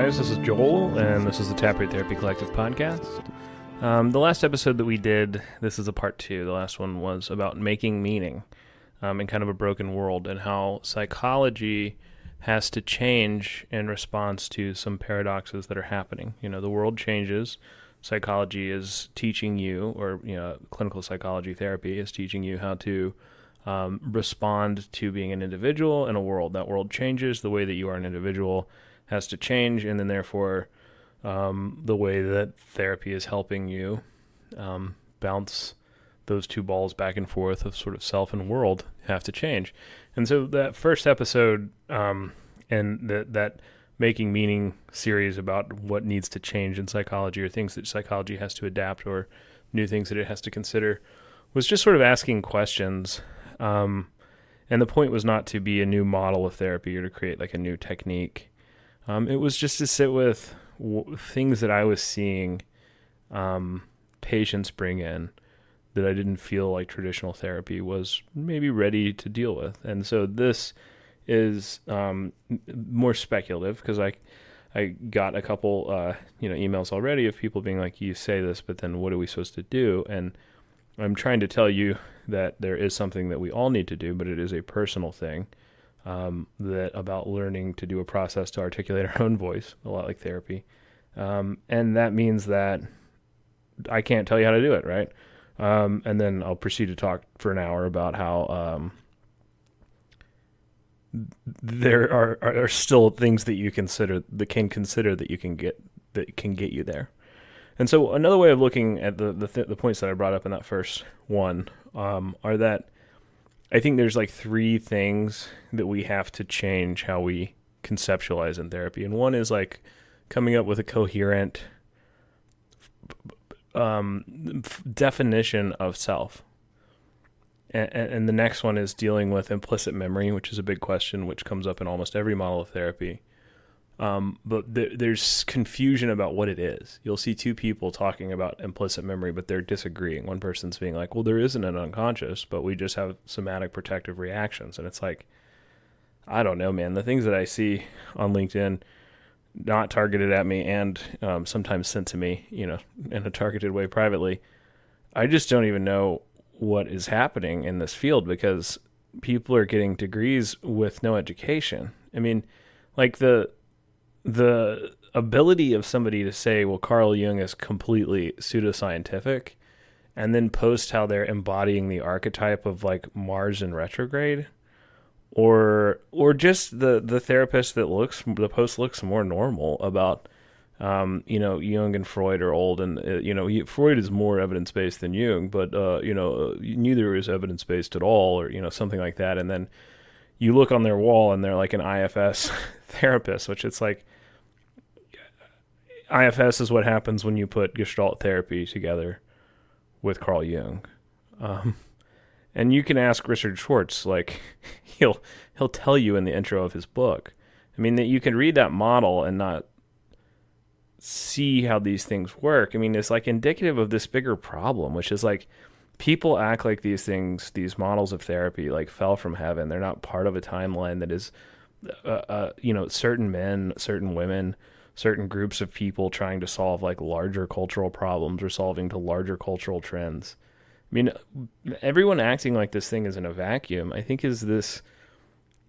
guys. This is Joel, and this is the Therapy Collective podcast. The last episode that we did, this is a part 2. The last one was about making meaning in kind of a broken world, and how psychology has to change in response to some paradoxes that are happening. You know, the world changes. Psychology is teaching you, or clinical psychology therapy is teaching you how to respond to being an individual in a world. That world changes. The way that you are an individual has to change, and then therefore the way that therapy is helping you bounce those two balls back and forth of sort of self and world have to change. And so that first episode and that making meaning series about what needs to change in psychology, or things that psychology has to adapt, or new things that it has to consider, was just sort of asking questions. And the point was not to be a new model of therapy or to create like a new technique. It was just to sit with things that I was seeing patients bring in that I didn't feel like traditional therapy was maybe ready to deal with. And so this is more speculative, because I got a couple emails already of people being like, you say this, but then what are we supposed to do? And I'm trying to tell you that there is something that we all need to do, but it is a personal thing, that about learning to do a process to articulate our own voice, a lot like therapy. And that means that I can't tell you how to do it, right? And then I'll proceed to talk for an hour about how there are still things that you can consider that can get you there. And so another way of looking at the points that I brought up in that first one are that I think there's like 3 things that we have to change how we conceptualize in therapy. And one is like coming up with a coherent definition of self. And the next one is dealing with implicit memory, which is a big question, which comes up in almost every model of therapy. But there's confusion about what it is. You'll see 2 people talking about implicit memory, but they're disagreeing. One person's being like, well, there isn't an unconscious, but we just have somatic protective reactions. And it's like, I don't know, man. The things that I see on LinkedIn, not targeted at me and sometimes sent to me, in a targeted way privately, I just don't even know what is happening in this field, because people are getting degrees with no education. I mean, like the ability of somebody to say, well, Carl Jung is completely pseudoscientific, and then post how they're embodying the archetype of like Mars in retrograde, or just the therapist the post looks more normal about Jung and Freud are old, and Freud is more evidence-based than Jung, but neither is evidence-based at all, or something like that. And then you look on their wall and they're like an IFS therapist, which it's like, IFS is what happens when you put Gestalt therapy together with Carl Jung. And you can ask Richard Schwartz, like he'll tell you in the intro of his book. I mean, that you can read that model and not see how these things work. I mean, it's like indicative of this bigger problem, which is like people act like these things, these models of therapy, like fell from heaven. They're not part of a timeline that is, certain men, certain women, certain groups of people trying to solve like larger cultural problems or solving to larger cultural trends. I mean, everyone acting like this thing is in a vacuum, I think, is this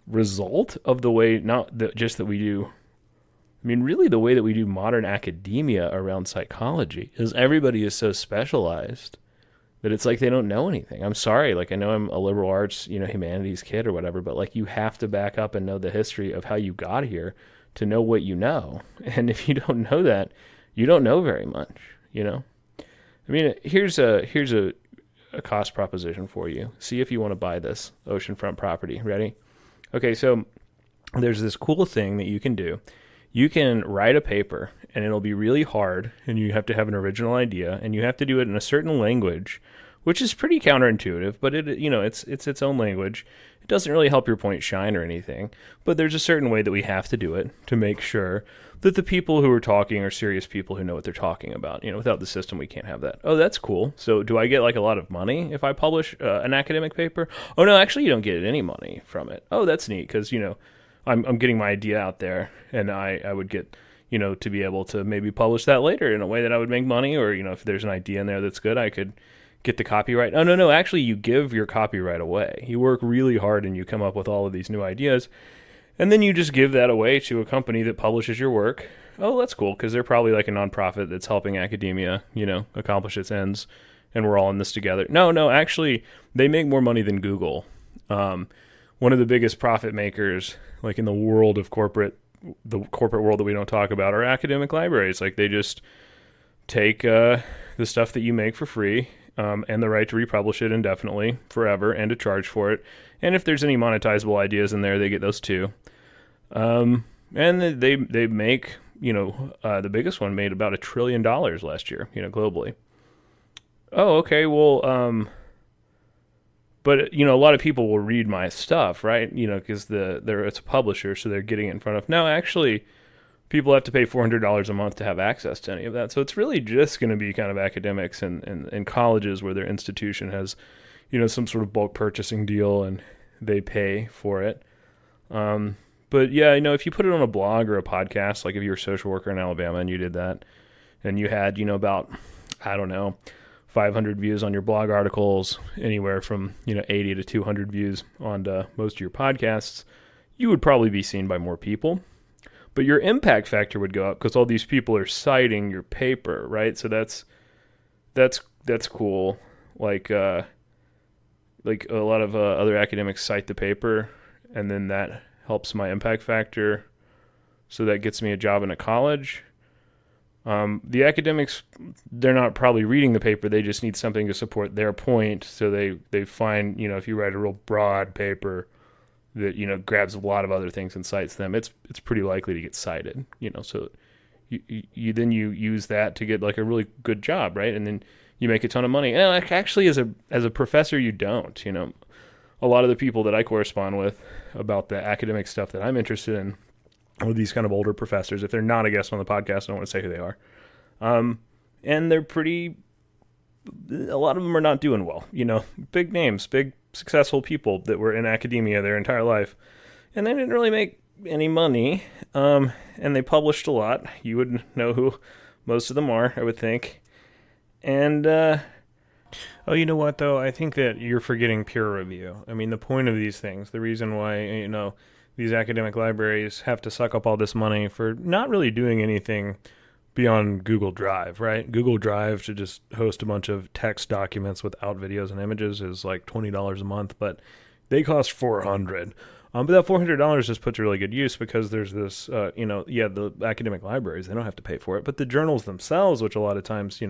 result of the way, not that just that we do, I mean, really the way that we do modern academia around psychology is everybody is so specialized that it's like they don't know anything. I'm sorry, like I know I'm a liberal arts, humanities kid or whatever, but like you have to back up and know the history of how you got here to know what you know. And if you don't know that, you don't know very much, I mean, here's a cost proposition for you. See if you want to buy this oceanfront property. Ready? Okay, so there's this cool thing that you can do. You can write a paper, and it'll be really hard, and you have to have an original idea, and you have to do it in a certain language, which is pretty counterintuitive, but it's its own language. It doesn't really help your point shine or anything, but there's a certain way that we have to do it to make sure that the people who are talking are serious people who know what they're talking about. Without the system, we can't have that. Oh, that's cool. So do I get like a lot of money if I publish an academic paper? Oh, no, actually you don't get any money from it. Oh, that's neat, because, I'm getting my idea out there, and I would get, to be able to maybe publish that later in a way that I would make money, or, if there's an idea in there that's good, I could get the copyright. Oh, no, actually you give your copyright away. You work really hard and you come up with all of these new ideas, and then you just give that away to a company that publishes your work. Oh, that's cool, because they're probably like a nonprofit that's helping academia, accomplish its ends, and we're all in this together. No, actually, they make more money than Google. One of the biggest profit makers, like in the world of the corporate world that we don't talk about, are academic libraries. Like, they just take the stuff that you make for free, and the right to republish it indefinitely, forever, and to charge for it. And if there's any monetizable ideas in there, they get those too. And they make, the biggest one made about $1 trillion last year, globally. Oh, okay, well, but, a lot of people will read my stuff, right? Because it's a publisher, so they're getting it in front of. No, actually, people have to pay $400 a month to have access to any of that. So it's really just going to be kind of academics and colleges where their institution has, some sort of bulk purchasing deal and they pay for it. But yeah, if you put it on a blog or a podcast, like if you're a social worker in Alabama and you did that, and you had, about, 500 views on your blog articles, anywhere from, 80 to 200 views on most of your podcasts, you would probably be seen by more people. But your impact factor would go up because all these people are citing your paper, right? So that's cool. Like a lot of other academics cite the paper, and then that helps my impact factor. So that gets me a job in a college. The academics, they're not probably reading the paper. They just need something to support their point. So they find, if you write a real broad paper that, grabs a lot of other things and cites them, it's pretty likely to get cited, so you then use that to get like a really good job, right? And then you make a ton of money. And actually, as a professor, you don't, a lot of the people that I correspond with about the academic stuff that I'm interested in, or these kind of older professors, if they're not a guest on the podcast, I don't want to say who they are. And they're a lot of them are not doing well, big names, big successful people that were in academia their entire life, and they didn't really make any money. And they published a lot. You would know who most of them are, I would think. And, oh, you know what, though? I think that you're forgetting peer review. I mean, the point of these things, the reason why, these academic libraries have to suck up all this money for not really doing anything beyond Google Drive, right? Google Drive to just host a bunch of text documents without videos and images is like $20 a month, but they cost $400. But that $400 just put to really good use because there's this, the academic libraries, they don't have to pay for it, but the journals themselves, which a lot of times,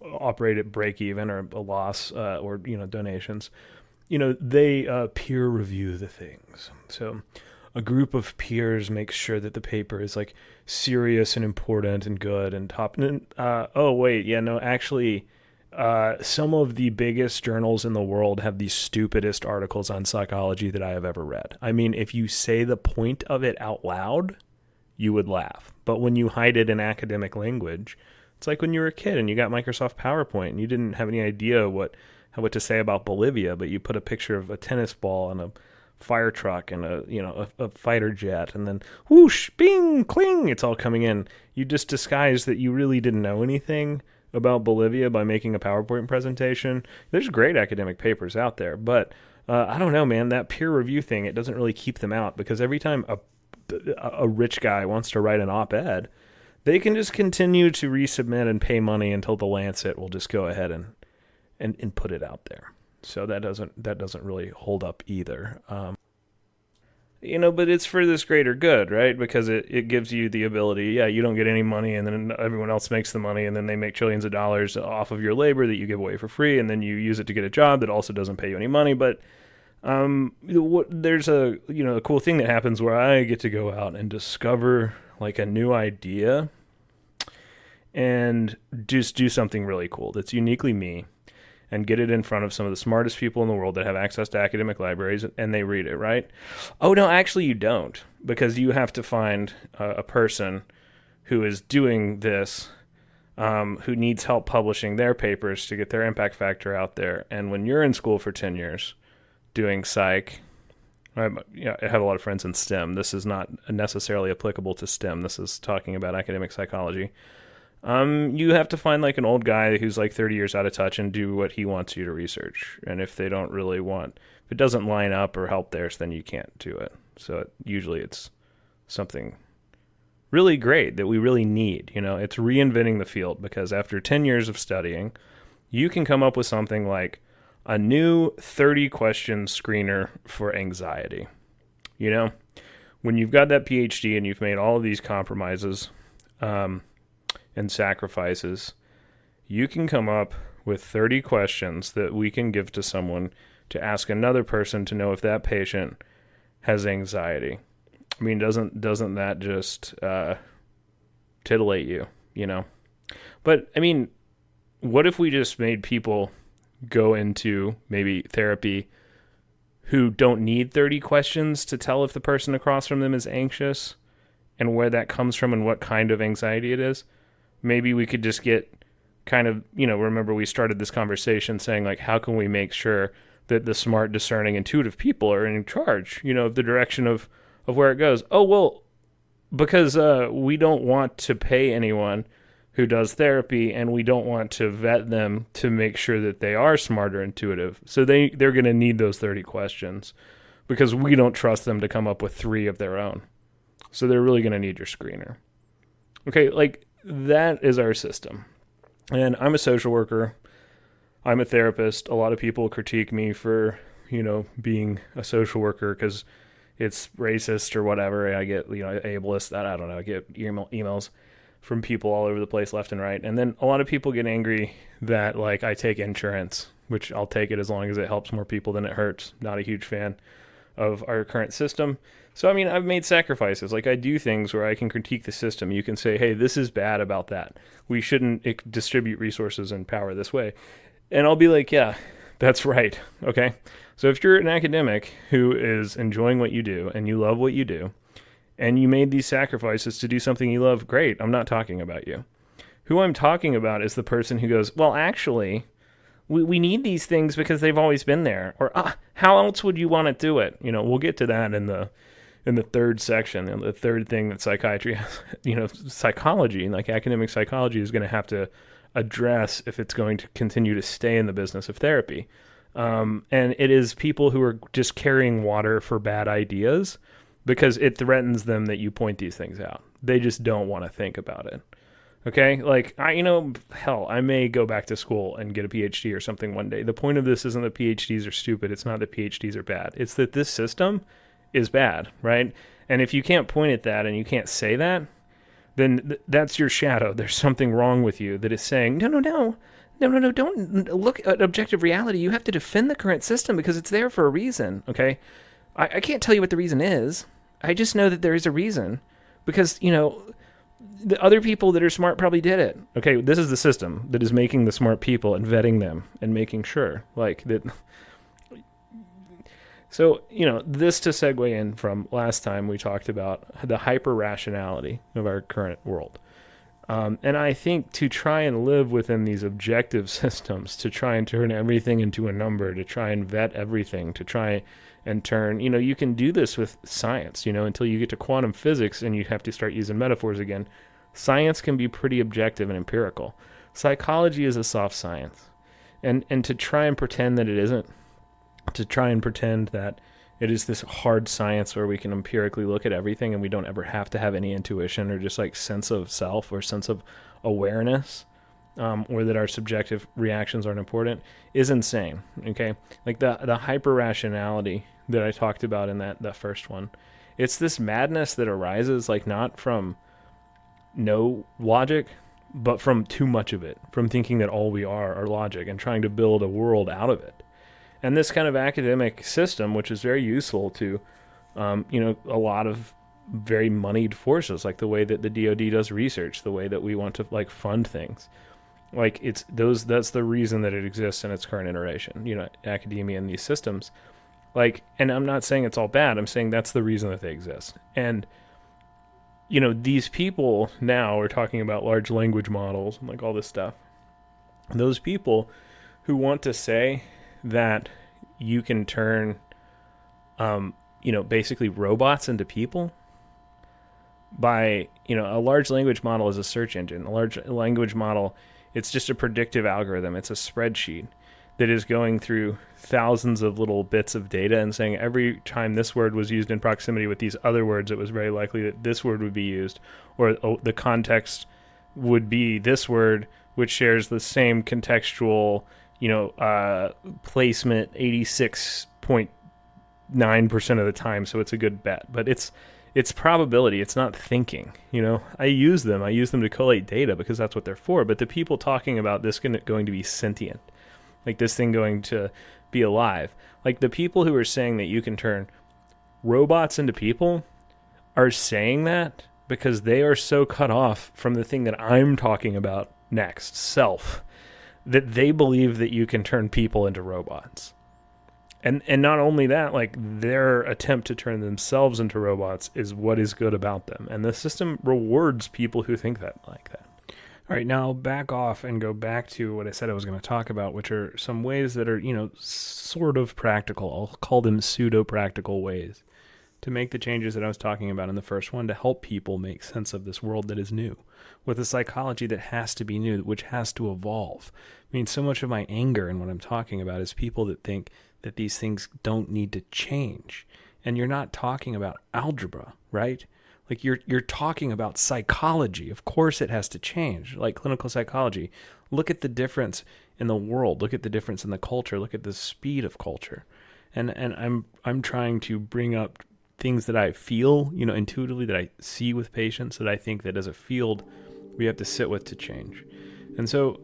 operate at break even or a loss, or, donations, they peer review the things. So a group of peers makes sure that the paper is like serious and important and good and top. Actually, some of the biggest journals in the world have the stupidest articles on psychology that I have ever read. I mean, if you say the point of it out loud, you would laugh. But when you hide it in academic language, it's like when you were a kid and you got Microsoft PowerPoint and you didn't have any idea what to say about Bolivia, but you put a picture of a tennis ball and a fire truck and a fighter jet, and then whoosh, bing, cling, it's all coming in. You just disguised that you really didn't know anything about Bolivia by making a PowerPoint presentation. There's great academic papers out there, but I don't know, man, that peer review thing, it doesn't really keep them out, because every time a rich guy wants to write an op-ed, they can just continue to resubmit and pay money until the Lancet will just go ahead and put it out there. So that doesn't really hold up either. But it's for this greater good, right? Because it gives you the ability, you don't get any money, and then everyone else makes the money, and then they make trillions of dollars off of your labor that you give away for free, and then you use it to get a job that also doesn't pay you any money. But there's a cool thing that happens where I get to go out and discover like a new idea and just do something really cool that's uniquely me, and get it in front of some of the smartest people in the world that have access to academic libraries, and they read it, right? Oh, no, actually you don't, because you have to find a person who is doing this, who needs help publishing their papers to get their impact factor out there. And when you're in school for 10 years doing psych, I have a lot of friends in STEM. This is not necessarily applicable to STEM. This is talking about academic psychology. You have to find like an old guy who's like 30 years out of touch and do what he wants you to research. And if they don't really want, if it doesn't line up or help theirs, then you can't do it. So usually it's something really great that we really need. It's reinventing the field, because after 10 years of studying, you can come up with something like a new 30 question screener for anxiety. When you've got that PhD and you've made all of these compromises, and sacrifices, you can come up with 30 questions that we can give to someone to ask another person to know if that patient has anxiety. I mean, doesn't that just titillate you, But, I mean, what if we just made people go into maybe therapy who don't need 30 questions to tell if the person across from them is anxious and where that comes from and what kind of anxiety it is? Maybe we could just get kind of, remember we started this conversation saying, like, how can we make sure that the smart, discerning, intuitive people are in charge, of the direction of where it goes? Oh, well, because we don't want to pay anyone who does therapy, and we don't want to vet them to make sure that they are smart or intuitive. So they're going to need those 30 questions because we don't trust them to come up with 3 of their own. So they're really going to need your screener. Okay, like, that is our system. And I'm a social worker. I'm a therapist. A lot of people critique me for, being a social worker because it's racist or whatever. I get, ableist. I don't know. I get emails from people all over the place, left and right. And then a lot of people get angry that, like, I take insurance, which I'll take it as long as it helps more people than it hurts. Not a huge fan of our current system. So, I mean, I've made sacrifices. Like, I do things where I can critique the system. You can say, hey, this is bad about that. We shouldn't distribute resources and power this way. And I'll be like, yeah, that's right. Okay. So if you're an academic who is enjoying what you do and you love what you do, and you made these sacrifices to do something you love, great. I'm not talking about you. Who I'm talking about is the person who goes, well, actually, we need these things because they've always been there. Or how else would you want to do it? We'll get to that in the third section, the third thing that psychiatry has, psychology, like academic psychology, is going to have to address if it's going to continue to stay in the business of therapy. And it is people who are just carrying water for bad ideas because it threatens them that you point these things out. They just don't want to think about it. Okay? Like, I may go back to school and get a PhD or something one day. The point of this isn't that PhDs are stupid. It's not that PhDs are bad. It's that this system is bad, right? And if you can't point at that and you can't say that, then that's your shadow. There's something wrong with you that is saying, no, don't look at objective reality. You have to defend the current system because it's there for a reason, okay? I can't tell you what the reason is. I just know that there is a reason because, the other people that are smart probably did it. Okay, this is the system that is making the smart people and vetting them and making sure, like, that. So, this to segue in from last time we talked about the hyper-rationality of our current world. And I think to try and live within these objective systems, to try and turn everything into a number, to try and vet everything, to try and turn, you can do this with science, until you get to quantum physics and you have to start using metaphors again. Science can be pretty objective and empirical. Psychology is a soft science. And to try and pretend that it isn't, to try and pretend that it is this hard science where we can empirically look at everything and we don't ever have to have any intuition or just like sense of self or sense of awareness, or that our subjective reactions aren't important, is insane. Okay, like the hyper-rationality that I talked about in that first one, it's this madness that arises like not from no logic, but from too much of it, from thinking that all we are logic and trying to build a world out of it. And this kind of academic system, which is very useful to, a lot of very moneyed forces, like the way that the DoD does research, the way that we want to like fund things, like that's the reason that it exists in its current iteration. Academia and these systems, like, and I'm not saying it's all bad. I'm saying that's the reason that they exist. And these people now are talking about large language models and like all this stuff. Those people who want to say that you can turn, basically robots into people by, a large language model is a search engine. A large language model, it's just a predictive algorithm. It's a spreadsheet that is going through thousands of little bits of data and saying every time this word was used in proximity with these other words, it was very likely that this word would be used, or the context would be this word, which shares the same contextual, placement 86.9% of the time. So it's a good bet, but it's probability. It's not thinking. I use them to collate data because that's what they're for. But the people talking about this going to be sentient, like this thing going to be alive, like the people who are saying that you can turn robots into people are saying that because they are so cut off from the thing that I'm talking about next, self, that they believe that you can turn people into robots. And not only that, like their attempt to turn themselves into robots is what is good about them. And the system rewards people who think that like that. All right, now back off and go back to what I said I was going to talk about, which are some ways that are, sort of practical. I'll call them pseudo-practical ways to make the changes that I was talking about in the first one to help people make sense of this world that is new, with a psychology that has to be new, which has to evolve. I mean, so much of my anger and what I'm talking about is people that think that these things don't need to change. And you're not talking about algebra, right? Like you're talking about psychology. Of course it has to change, like clinical psychology. Look at the difference in the world. Look at the difference in the culture. Look at the speed of culture. And I'm trying to bring up things that I feel, intuitively, that I see with patients, that I think that as a field we have to sit with to change. And so,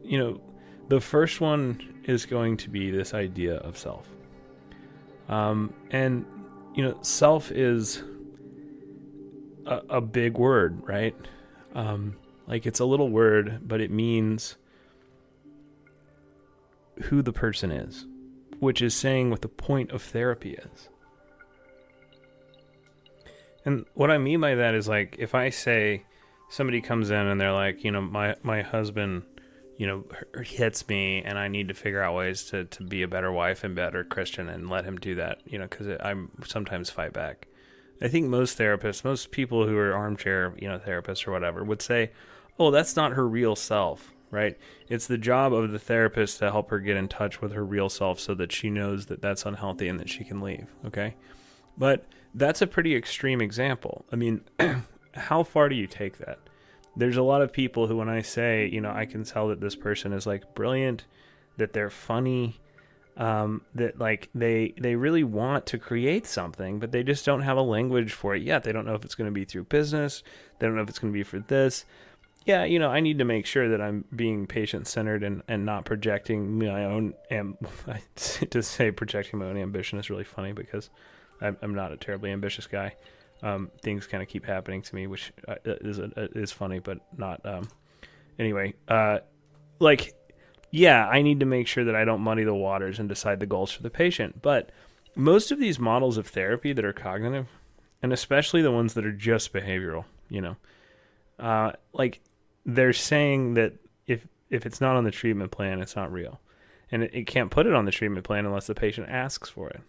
the first one is going to be this idea of self. Self is a big word, right? Like it's a little word, but it means who the person is, which is saying what the point of therapy is. And what I mean by that is, like, if I say somebody comes in and they're like, my husband, hits me and I need to figure out ways to be a better wife and better Christian and let him do that, because I sometimes fight back. I think most therapists, most people who are armchair, therapists or whatever, would say, oh, that's not her real self, right? It's the job of the therapist to help her get in touch with her real self so that she knows that that's unhealthy and that she can leave, okay? But that's a pretty extreme example. I mean, how far do you take that? There's a lot of people who, when I say, I can tell that this person is like brilliant, that they're funny, that like they really want to create something, but they just don't have a language for it yet. They don't know if it's going to be through business. They don't know if it's going to be for this. Yeah, I need to make sure that I'm being patient-centered and not projecting my own. To say projecting my own ambition is really funny because I'm not a terribly ambitious guy. Things kind of keep happening to me, which is funny, but not. Anyway, yeah, I need to make sure that I don't muddy the waters and decide the goals for the patient. But most of these models of therapy that are cognitive, and especially the ones that are just behavioral, they're saying that if it's not on the treatment plan, it's not real. And it can't put it on the treatment plan unless the patient asks for it.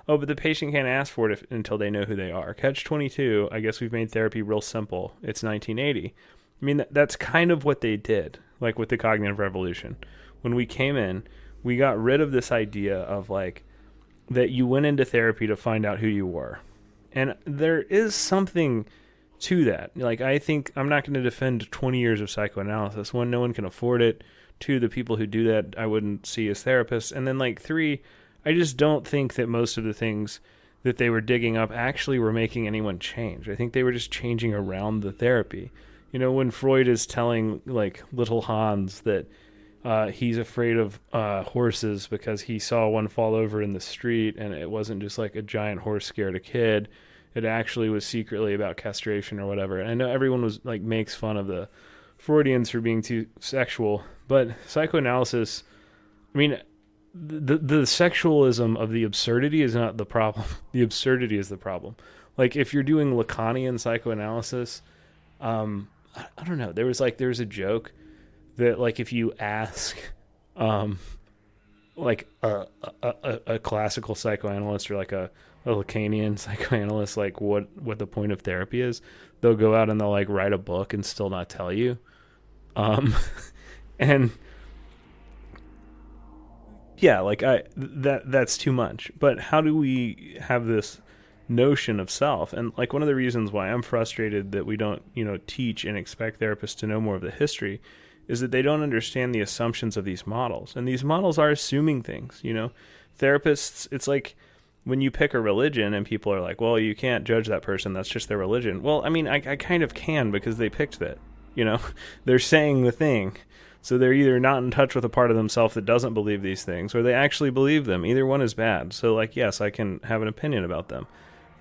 Oh, but the patient can't ask for it until they know who they are. Catch-22, I guess we've made therapy real simple. It's 1980. I mean, that's kind of what they did, like with the cognitive revolution. When we came in, we got rid of this idea of like that you went into therapy to find out who you were. And there is something to that. Like, I think I'm not going to defend 20 years of psychoanalysis. One, no one can afford it. Two, the people who do that I wouldn't see as therapists. And then like three, I just don't think that most of the things that they were digging up actually were making anyone change. I think they were just changing around the therapy. When Freud is telling like little Hans that he's afraid of horses because he saw one fall over in the street and it wasn't just like a giant horse scared a kid. It actually was secretly about castration or whatever. And I know everyone was like makes fun of the Freudians for being too sexual, but psychoanalysis, I mean, the sexualism of the absurdity is not the problem. The absurdity is the problem. Like if you're doing Lacanian psychoanalysis, I don't know. There was a joke that like if you ask, like a classical psychoanalyst or like a a Lacanian psychoanalyst, like what the point of therapy is, they'll go out and they'll like write a book and still not tell you. And yeah, like that's too much. But how do we have this notion of self? And like one of the reasons why I'm frustrated that we don't, teach and expect therapists to know more of the history is that they don't understand the assumptions of these models. And these models are assuming things, Therapists, it's like when you pick a religion and people are like, well, you can't judge that person, that's just their religion. Well, I mean, I kind of can, because they picked that, They're saying the thing. So they're either not in touch with a part of themselves that doesn't believe these things, or they actually believe them. Either one is bad. So, like, yes, I can have an opinion about them.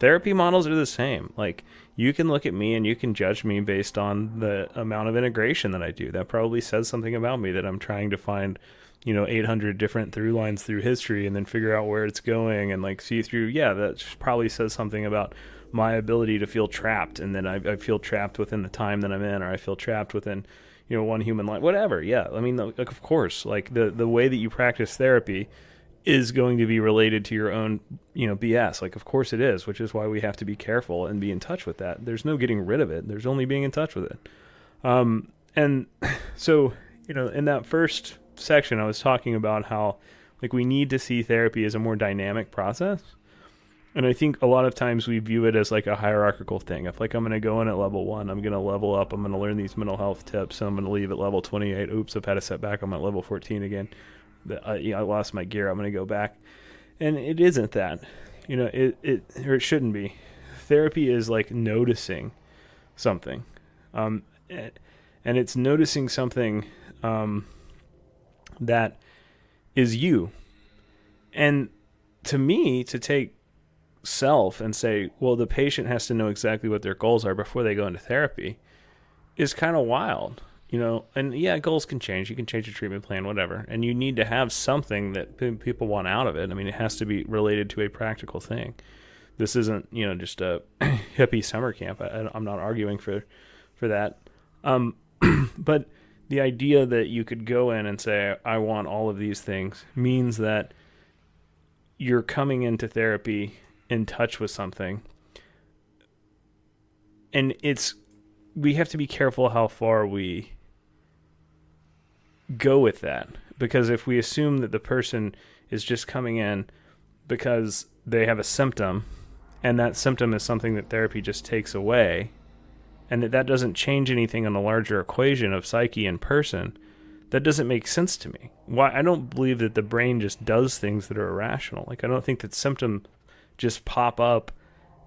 Therapy models are the same. Like, you can look at me and you can judge me based on the amount of integration that I do. That probably says something about me, that I'm trying to find, 800 different through lines through history and then figure out where it's going and, like, see through. Yeah, that probably says something about my ability to feel trapped, and then I feel trapped within the time that I'm in, or I feel trapped within one human life, whatever. Yeah. I mean, like, of course, like the way that you practice therapy is going to be related to your own, BS. Like, of course it is, which is why we have to be careful and be in touch with that. There's no getting rid of it. There's only being in touch with it. And so, in that first section, I was talking about how, like, we need to see therapy as a more dynamic process. And I think a lot of times we view it as like a hierarchical thing. If like I'm going to go in at level 1, I'm going to level up, I'm going to learn these mental health tips, and I'm going to leave at level 28. Oops, I've had a setback, I'm at level 14 again. I lost my gear, I'm going to go back. And it isn't that. Or it shouldn't be. Therapy is like noticing something. And it's noticing something that is you. And to me, to take self and say, well, the patient has to know exactly what their goals are before they go into therapy is kind of wild, and yeah, goals can change. You can change your treatment plan, whatever. And you need to have something that people want out of it. I mean, it has to be related to a practical thing. This isn't, just a hippie summer camp. I'm not arguing for that. But the idea that you could go in and say, I want all of these things, means that you're coming into therapy in touch with something. And we have to be careful how far we go with that. Because if we assume that the person is just coming in because they have a symptom, and that symptom is something that therapy just takes away, and that doesn't change anything on the larger equation of psyche and person, that doesn't make sense to me. Why? I don't believe that the brain just does things that are irrational. Like, I don't think that symptoms just pop up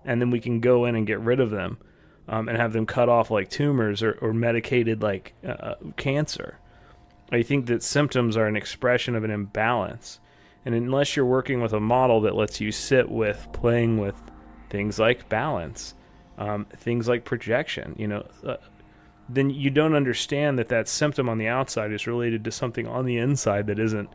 and then we can go in and get rid of them, and have them cut off like tumors or medicated like cancer. I think that symptoms are an expression of an imbalance. And unless you're working with a model that lets you sit with playing with things like balance, things like projection, then you don't understand that symptom on the outside is related to something on the inside that isn't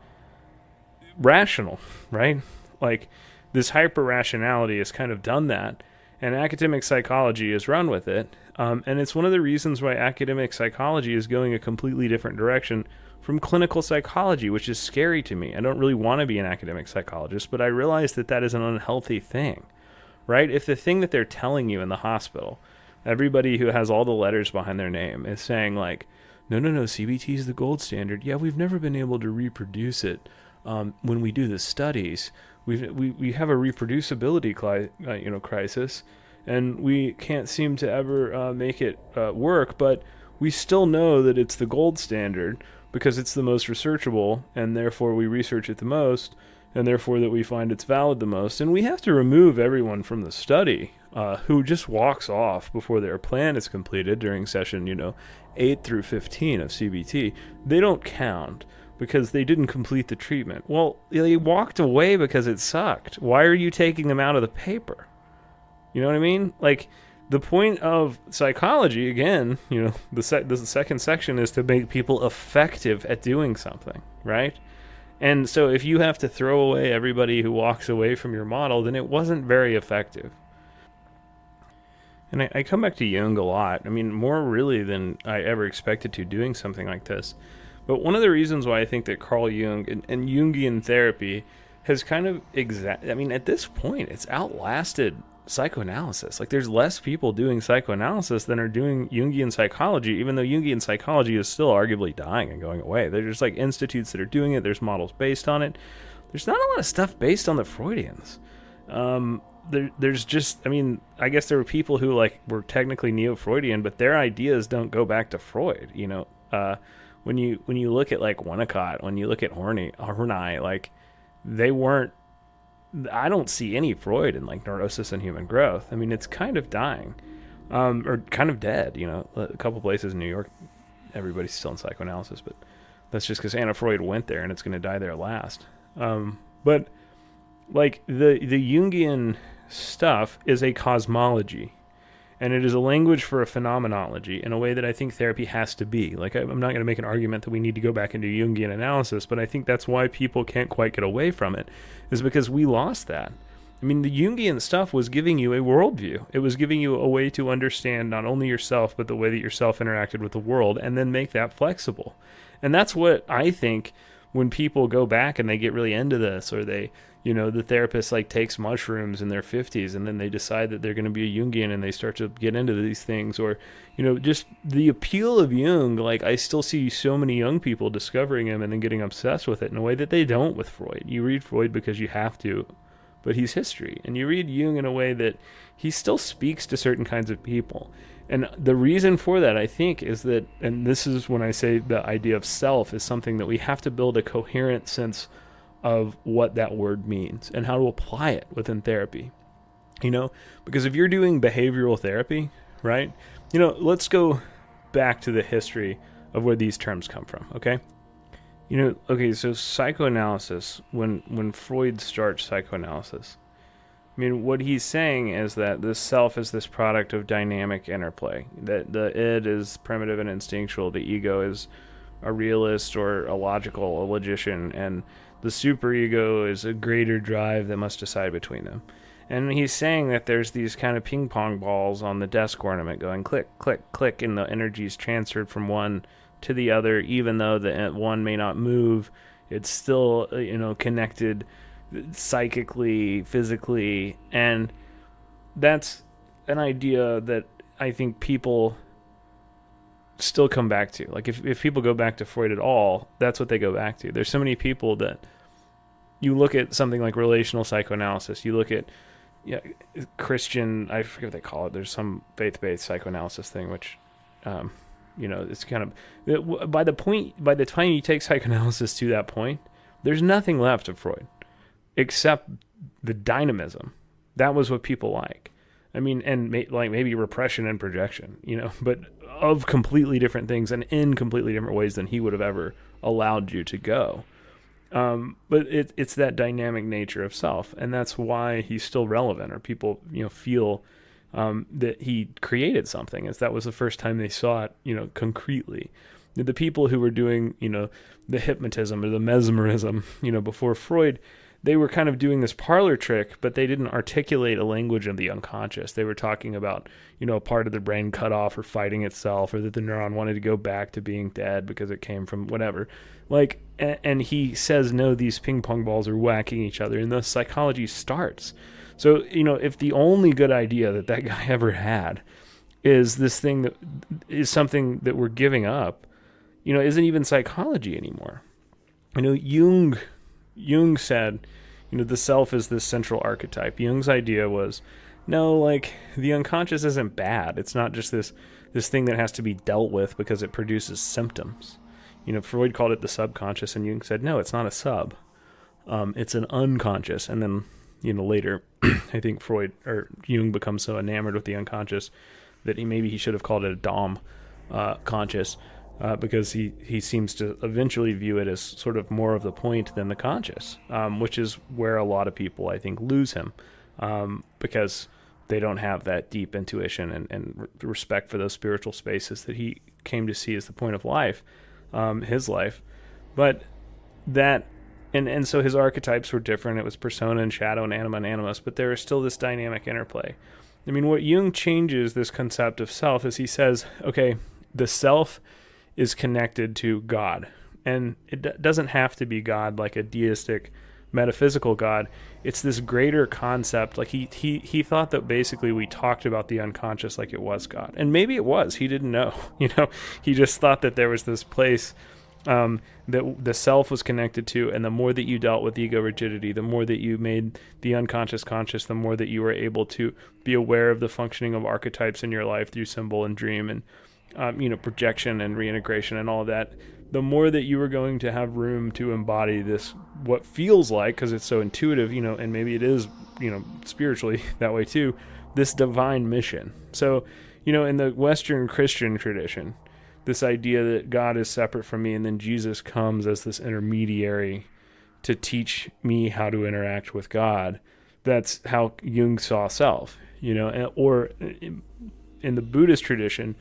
rational, right? Like, this hyper-rationality has kind of done that, and academic psychology has run with it. And it's one of the reasons why academic psychology is going a completely different direction from clinical psychology, which is scary to me. I don't really want to be an academic psychologist, but I realize that is an unhealthy thing, right? If the thing that they're telling you in the hospital, everybody who has all the letters behind their name is saying like, no, CBT is the gold standard. Yeah, we've never been able to reproduce it. When we do the studies, we have a reproducibility crisis, and we can't seem to ever make it work, but we still know that it's the gold standard because it's the most researchable, and therefore we research it the most, and therefore that we find it's valid the most. And we have to remove everyone from the study who just walks off before their plan is completed during session 8 through 15 of CBT. They don't count because they didn't complete the treatment. Well, they walked away because it sucked. Why are you taking them out of the paper? You know what I mean? Like, the point of psychology, again, the second section is to make people effective at doing something, right? And so if you have to throw away everybody who walks away from your model, then it wasn't very effective. And I come back to Jung a lot. I mean, more really than I ever expected to, doing something like this. But one of the reasons why I think that Carl Jung and Jungian therapy has kind of at this point, it's outlasted psychoanalysis. Like, there's less people doing psychoanalysis than are doing Jungian psychology, even though Jungian psychology is still arguably dying and going away. There's like institutes that are doing it. There's models based on it. There's not a lot of stuff based on the Freudians. There's just, I guess there were people who like were technically neo-Freudian, but their ideas don't go back to Freud. When you look at like Winnicott, when you look at Horney, like they weren't. I don't see any Freud in like Neurosis and Human Growth. It's kind of dying, or kind of dead. A couple places in New York, everybody's still in psychoanalysis, but that's just because Anna Freud went there and it's going to die there last. But like the Jungian stuff is a cosmology, and it is a language for a phenomenology in a way that I think therapy has to be. Like, I'm not going to make an argument that we need to go back into Jungian analysis, but I think that's why people can't quite get away from it, is because we lost that. The Jungian stuff was giving you a worldview. It was giving you a way to understand not only yourself, but the way that yourself interacted with the world, and then make that flexible. And that's what I think when people go back and they get really into this, or they, the therapist like takes mushrooms in their 50s and then they decide that they're going to be a Jungian and they start to get into these things, or, just the appeal of Jung. Like, I still see so many young people discovering him and then getting obsessed with it in a way that they don't with Freud. You read Freud because you have to, but he's history. And you read Jung in a way that he still speaks to certain kinds of people. And the reason for that, I think, is that, and this is when I say the idea of self is something that we have to build a coherent sense of what that word means and how to apply it within therapy. Because if you're doing behavioral therapy, right, let's go back to the history of where these terms come from, okay? So psychoanalysis, when Freud starts psychoanalysis, what he's saying is that the self is this product of dynamic interplay. That the id is primitive and instinctual, the ego is a realist or a logical, a logician, and the superego is a greater drive that must decide between them. And he's saying that there's these kind of ping pong balls on the desk ornament going click, click, click, and the energy is transferred from one to the other, even though the one may not move. It's still, connected psychically, physically, and that's an idea that I think people still come back to. Like, if people go back to Freud at all, that's what they go back to. There's so many people that you look at something like relational psychoanalysis, you look at Christian, I forget what they call it, there's some faith-based psychoanalysis thing, which it's kind of, by the time you take psychoanalysis to that point, there's nothing left of Freud except the dynamism. That was what people like. And maybe repression and projection, but of completely different things and in completely different ways than he would have ever allowed you to go. But it's that dynamic nature of self, and that's why he's still relevant, or people, feel that he created something, as that was the first time they saw it, concretely. The people who were doing, the hypnotism or the mesmerism, before Freud, they were kind of doing this parlor trick, but they didn't articulate a language of the unconscious. They were talking about, a part of the brain cut off or fighting itself, or that the neuron wanted to go back to being dead because it came from whatever. And he says, no, these ping pong balls are whacking each other, and thus psychology starts. So, if the only good idea that guy ever had is this thing that is something that we're giving up, isn't even psychology anymore. Jung said, the self is this central archetype. Jung's idea was, no, the unconscious isn't bad. It's not just this thing that has to be dealt with because it produces symptoms. Freud called it the subconscious, and Jung said, no, it's not a sub. It's an unconscious. And then, later, I think Jung becomes so enamored with the unconscious that he should have called it a dom conscious. Because he seems to eventually view it as sort of more of the point than the conscious, which is where a lot of people, I think, lose him, because they don't have that deep intuition and respect for those spiritual spaces that he came to see as the point of life, his life. But that, and so his archetypes were different. It was persona and shadow and anima and animus, but there is still this dynamic interplay. What Jung changes this concept of self is he says, okay, the self is connected to God, and it doesn't have to be God like a deistic metaphysical God. It's this greater concept. Like he thought that basically we talked about the unconscious like it was God. And maybe it was. He didn't know. He just thought that there was this place that the self was connected to, and the more that you dealt with ego rigidity, the more that you made the unconscious conscious, the more that you were able to be aware of the functioning of archetypes in your life through symbol and dream and projection and reintegration and all of that, the more that you were going to have room to embody this, what feels like, because it's so intuitive, and maybe it is, spiritually that way too, this divine mission. So, in the Western Christian tradition, this idea that God is separate from me, and then Jesus comes as this intermediary to teach me how to interact with God. That's how Jung saw self, or in the Buddhist tradition,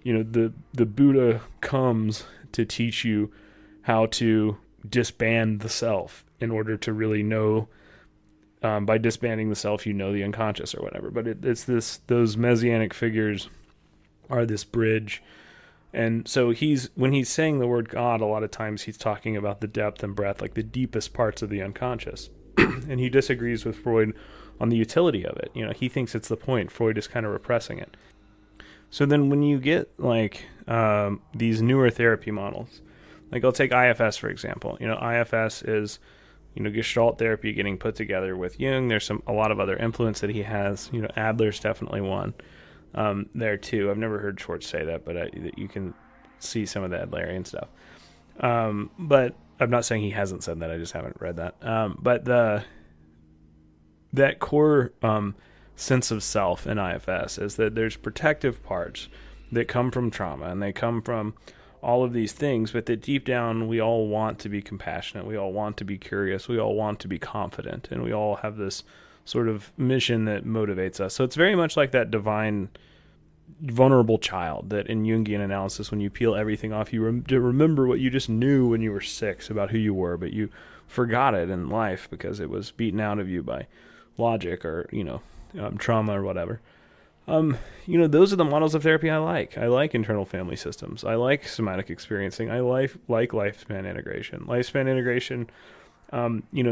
the Buddha comes to teach you how to disband the self in order to really know, by disbanding the self, the unconscious or whatever. But it's those messianic figures are this bridge. And so when he's saying the word God, a lot of times he's talking about the depth and breadth, like the deepest parts of the unconscious. And he disagrees with Freud on the utility of it. He thinks it's the point. Freud is kind of repressing it. So then when you get these newer therapy models, like I'll take IFS for example. IFS is Gestalt therapy getting put together with Jung. There's a lot of other influence that he has. Adler's definitely one. There too. I've never heard Schwartz say that, but you can see some of the Adlerian stuff. But I'm not saying he hasn't said that. I just haven't read that. But that core sense of self in IFS is that there's protective parts that come from trauma, and they come from all of these things, but that deep down we all want to be compassionate. We all want to be curious. We all want to be confident, and we all have this sort of mission that motivates us. So it's very much like that divine, vulnerable child that in Jungian analysis, when you peel everything off, you remember what you just knew when you were 6 about who you were, but you forgot it in life because it was beaten out of you by logic or, trauma or whatever. Those are the models of therapy I like. I like internal family systems. I like somatic experiencing. I like lifespan integration. Lifespan integration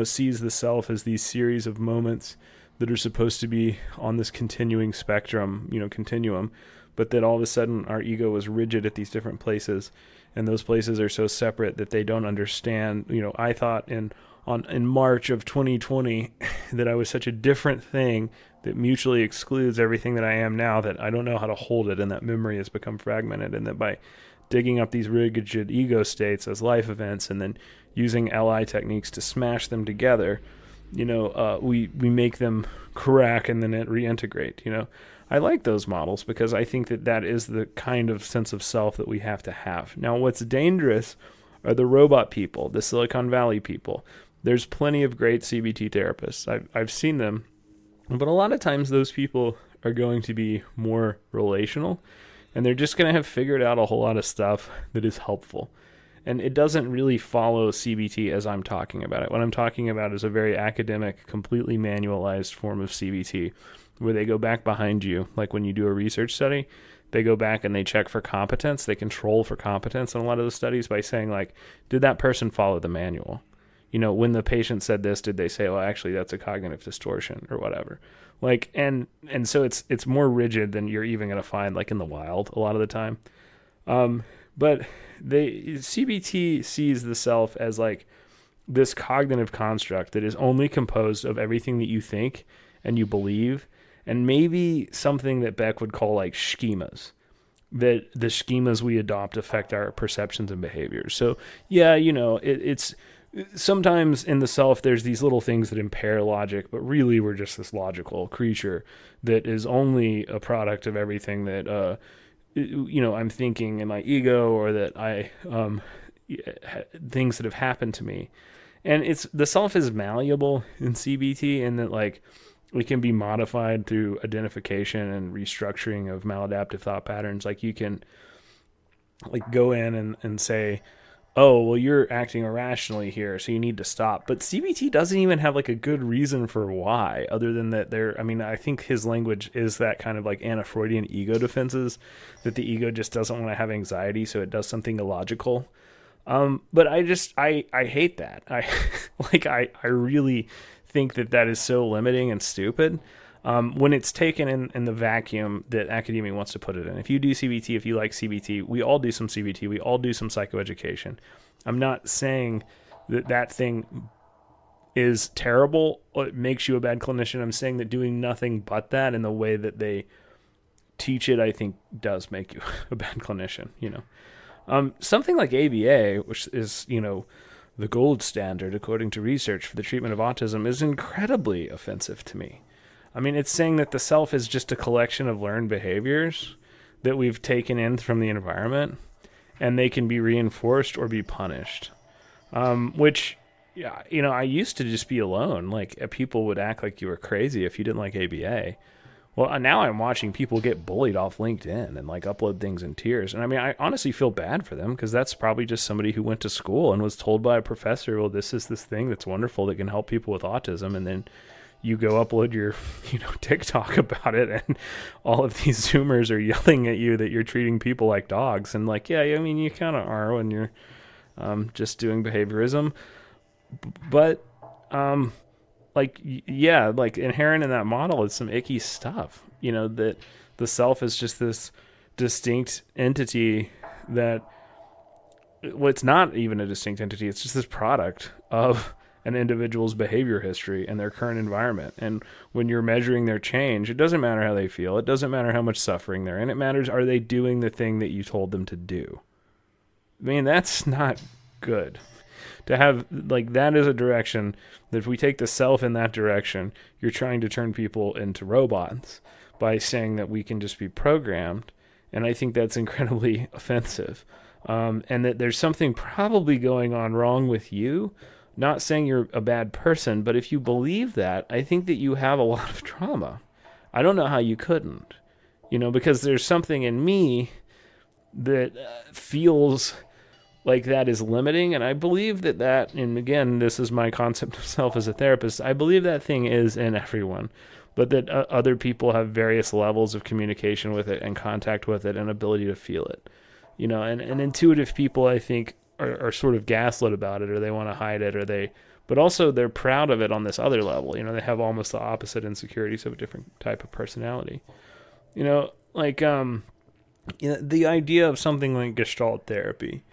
sees the self as these series of moments that are supposed to be on this continuing spectrum, continuum, but that all of a sudden our ego is rigid at these different places, and those places are so separate that they don't understand. I thought in March of 2020 that I was such a different thing that mutually excludes everything that I am now, that I don't know how to hold it, and that memory has become fragmented, and that by digging up these rigid ego states as life events and then using LI techniques to smash them together, we make them crack and then reintegrate. I like those models because I think that is the kind of sense of self that we have to have. Now, what's dangerous are the robot people, the Silicon Valley people. There's plenty of great CBT therapists. I've seen them, but a lot of times those people are going to be more relational, and they're just going to have figured out a whole lot of stuff that is helpful. And it doesn't really follow CBT as I'm talking about it. What I'm talking about is a very academic, completely manualized form of CBT, where they go back behind you. Like when you do a research study, they go back and they check for competence. They control for competence in a lot of the studies by saying, like, did that person follow the manual? When the patient said this, did they say, well, actually, that's a cognitive distortion or whatever? Like, and so it's more rigid than you're even going to find, like, in the wild a lot of the time. But CBT sees the self as like this cognitive construct that is only composed of everything that you think and you believe, and maybe something that Beck would call like schemas, that the schemas we adopt affect our perceptions and behaviors. So yeah, it's sometimes in the self there's these little things that impair logic, but really we're just this logical creature that is only a product of everything that I'm thinking in my ego, or that I things that have happened to me. And the self is malleable in CBT, in that like it can be modified through identification and restructuring of maladaptive thought patterns. Like you can like go in and say, oh, well, you're acting irrationally here, so you need to stop. But CBT doesn't even have like a good reason for why, other than that I think his language is that kind of like anti-Freudian ego defenses, that the ego just doesn't want to have anxiety, so it does something illogical. But I hate that. I really think that is so limiting and stupid. When it's taken in the vacuum that academia wants to put it in. If you do CBT, if you like CBT, we all do some CBT, we all do some psychoeducation. I'm not saying that thing is terrible or it makes you a bad clinician. I'm saying that doing nothing but that in the way that they teach it, I think, does make you a bad clinician, Something like ABA, which is, the gold standard according to research for the treatment of autism, is incredibly offensive to me. I mean, it's saying that the self is just a collection of learned behaviors that we've taken in from the environment, and they can be reinforced or be punished. Which, yeah, I used to just be alone. Like, people would act like you were crazy if you didn't like ABA. Well, now I'm watching people get bullied off LinkedIn and like upload things in tears. And I mean, I honestly feel bad for them because that's probably just somebody who went to school and was told by a professor, well, this is this thing that's wonderful that can help people with autism. And then you go upload your, TikTok about it, and all of these Zoomers are yelling at you that you're treating people like dogs. And like, yeah, I mean, you kind of are when you're just doing behaviorism. But like inherent in that model is some icky stuff, that the self is just this distinct entity that, well, it's not even a distinct entity. It's just this product of an individual's behavior history and their current environment. And when you're measuring their change, it doesn't matter how they feel. It doesn't matter how much suffering they're in. It matters, are they doing the thing that you told them to do? I mean, that's not good. To have, like, that is a direction that if we take the self in that direction, you're trying to turn people into robots by saying that we can just be programmed. And I think that's incredibly offensive. And that there's something probably going on wrong with you. Not saying you're a bad person, but if you believe that, I think that you have a lot of trauma. I don't know how you couldn't, because there's something in me that feels like that is limiting. And I believe that, and again, this is my concept of self as a therapist, I believe that thing is in everyone, but that other people have various levels of communication with it and contact with it and ability to feel it, and intuitive people, I think, are sort of gaslit about it, or they want to hide it, but also they're proud of it on this other level. They have almost the opposite insecurities of a different type of personality. The idea of something like Gestalt therapy,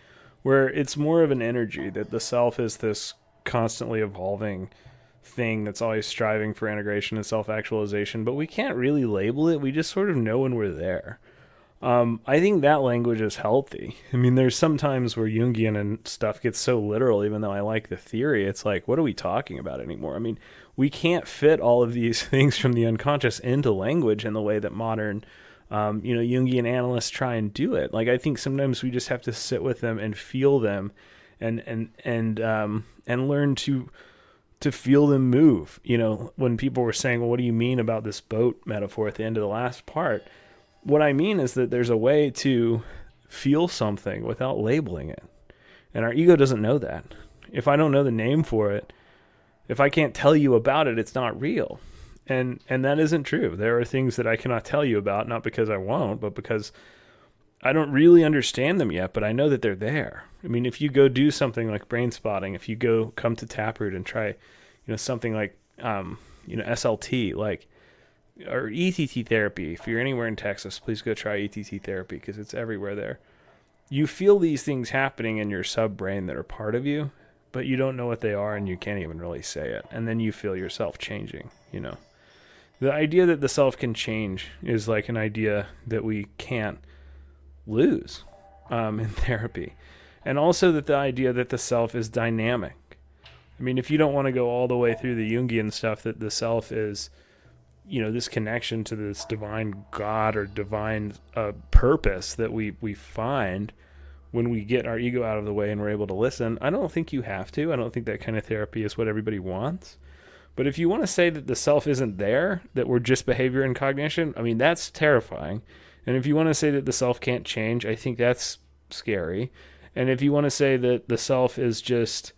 where it's more of an energy, that the self is this constantly evolving thing that's always striving for integration and self-actualization, but we can't really label it. We just sort of know when we're there. I think that language is healthy. I mean, there's some times where Jungian and stuff gets so literal, even though I like the theory, it's like, what are we talking about anymore? I mean, we can't fit all of these things from the unconscious into language in the way that modern, Jungian analysts try and do it. Like, I think sometimes we just have to sit with them and feel them and learn to feel them move. When people were saying, well, what do you mean about this boat metaphor at the end of the last part? What I mean is that there's a way to feel something without labeling it. And our ego doesn't know that. If I don't know the name for it, if I can't tell you about it, it's not real. And that isn't true. There are things that I cannot tell you about, not because I won't, but because I don't really understand them yet, but I know that they're there. I mean, if you go do something like brain spotting, if you go come to Taproot and try, something like, SLT, like, or ETT therapy. If you're anywhere in Texas, please go try ETT therapy because it's everywhere there. You feel these things happening in your subbrain that are part of you, but you don't know what they are and you can't even really say it. And then you feel yourself changing, The idea that the self can change is like an idea that we can't lose in therapy. And also that the idea that the self is dynamic. I mean, if you don't want to go all the way through the Jungian stuff, that the self is, this connection to this divine God or divine purpose that we find when we get our ego out of the way and we're able to listen, I don't think you have to. I don't think that kind of therapy is what everybody wants. But if you want to say that the self isn't there, that we're just behavior and cognition, I mean, that's terrifying. And if you want to say that the self can't change, I think that's scary. And if you want to say that the self is just,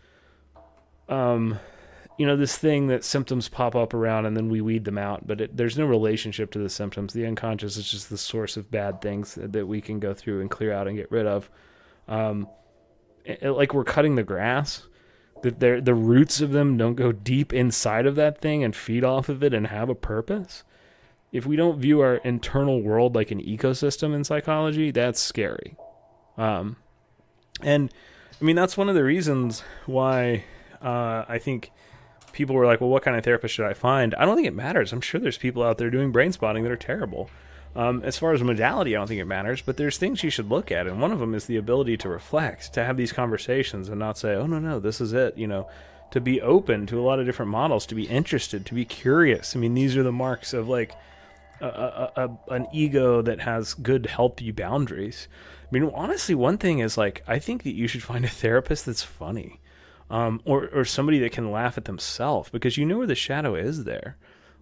this thing that symptoms pop up around and then we weed them out, but there's no relationship to the symptoms. The unconscious is just the source of bad things that we can go through and clear out and get rid of. like we're cutting the grass, that the roots of them don't go deep inside of that thing and feed off of it and have a purpose. If we don't view our internal world like an ecosystem in psychology, that's scary. And I mean, that's one of the reasons why I think people were like, well, what kind of therapist should I find? I don't think it matters. I'm sure there's people out there doing brain spotting that are terrible. As far as modality, I don't think it matters, but there's things you should look at, and one of them is the ability to reflect, to have these conversations and not say, oh, no, this is it, to be open to a lot of different models, to be interested, to be curious. I mean, these are the marks of like an ego that has good, healthy boundaries. I mean, honestly, one thing is like, I think that you should find a therapist that's funny, or somebody that can laugh at themselves, because you know where the shadow is there.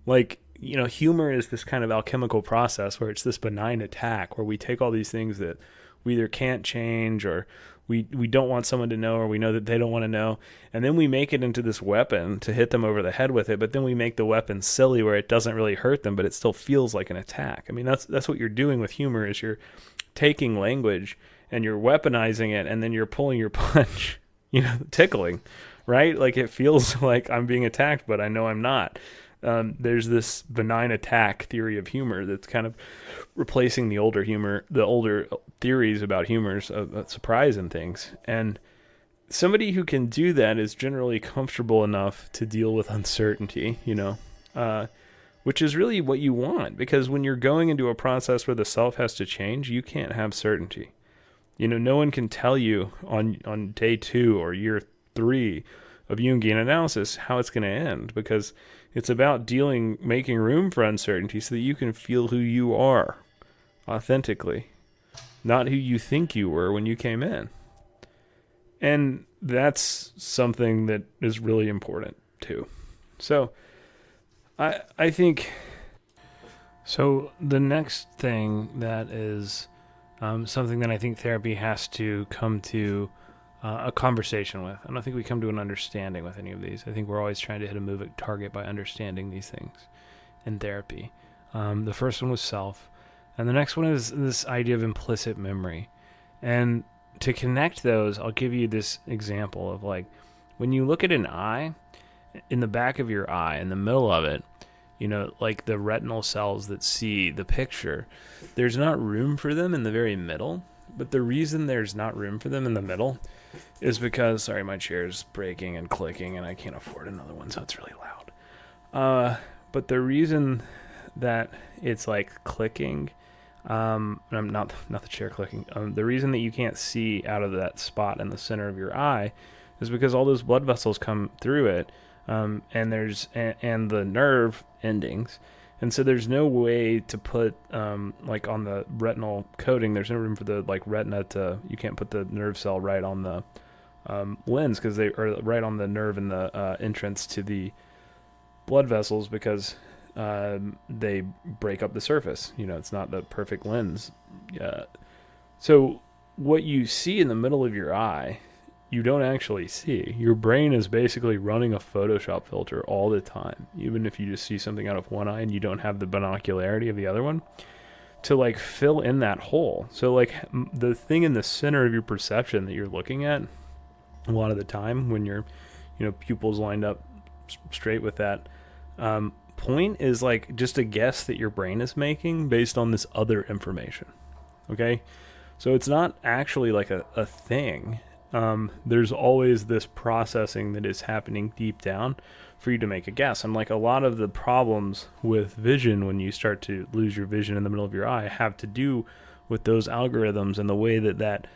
Like, humor is this kind of alchemical process where it's this benign attack where we take all these things that we either can't change or we don't want someone to know, or we know that they don't want to know, and then we make it into this weapon to hit them over the head with it, but then we make the weapon silly where it doesn't really hurt them, but it still feels like an attack. I mean, that's what you're doing with humor, is you're taking language and you're weaponizing it, and then you're pulling your punch, tickling, right? Like it feels like I'm being attacked, but I know I'm not. There's this benign attack theory of humor that's kind of replacing the older theories about humors of surprise and things. And somebody who can do that is generally comfortable enough to deal with uncertainty, which is really what you want, because when you're going into a process where the self has to change, you can't have certainty. No one can tell you on day 2 or year 3 of Jungian analysis how it's going to end, because it's about making room for uncertainty so that you can feel who you are authentically, not who you think you were when you came in. And that's something that is really important too. So I think, so the next thing that is something that I think therapy has to come to a conversation with. I don't think we come to an understanding with any of these. I think we're always trying to hit a moving target by understanding these things in therapy. The first one was self, and the next one is this idea of implicit memory. And to connect those, I'll give you this example of like, when you look at an eye, in the back of your eye, in the middle of it, like the retinal cells that see the picture, there's not room for them in the very middle. But the reason there's not room for them in the middle is because, sorry, my chair's breaking and clicking and I can't afford another one, so it's really loud. But the reason that it's like clicking, I'm not the chair clicking, the reason that you can't see out of that spot in the center of your eye is because all those blood vessels come through it, and the nerve endings. And so there's no way to put, like on the retinal coating, there's no room for the like retina you can't put the nerve cell right on the lens, because they are right on the nerve in the entrance to the blood vessels, because they break up the surface. It's not the perfect lens. So what you see in the middle of your eye, you don't actually see. Your brain is basically running a Photoshop filter all the time, even if you just see something out of one eye and you don't have the binocularity of the other one, to like fill in that hole. So like the thing in the center of your perception that you're looking at a lot of the time, when your pupils lined up straight with that point, is like just a guess that your brain is making based on this other information. Okay, so it's not actually like a thing. There's always this processing that is happening deep down for you to make a guess. And like a lot of the problems with vision, when you start to lose your vision in the middle of your eye, have to do with those algorithms and the way that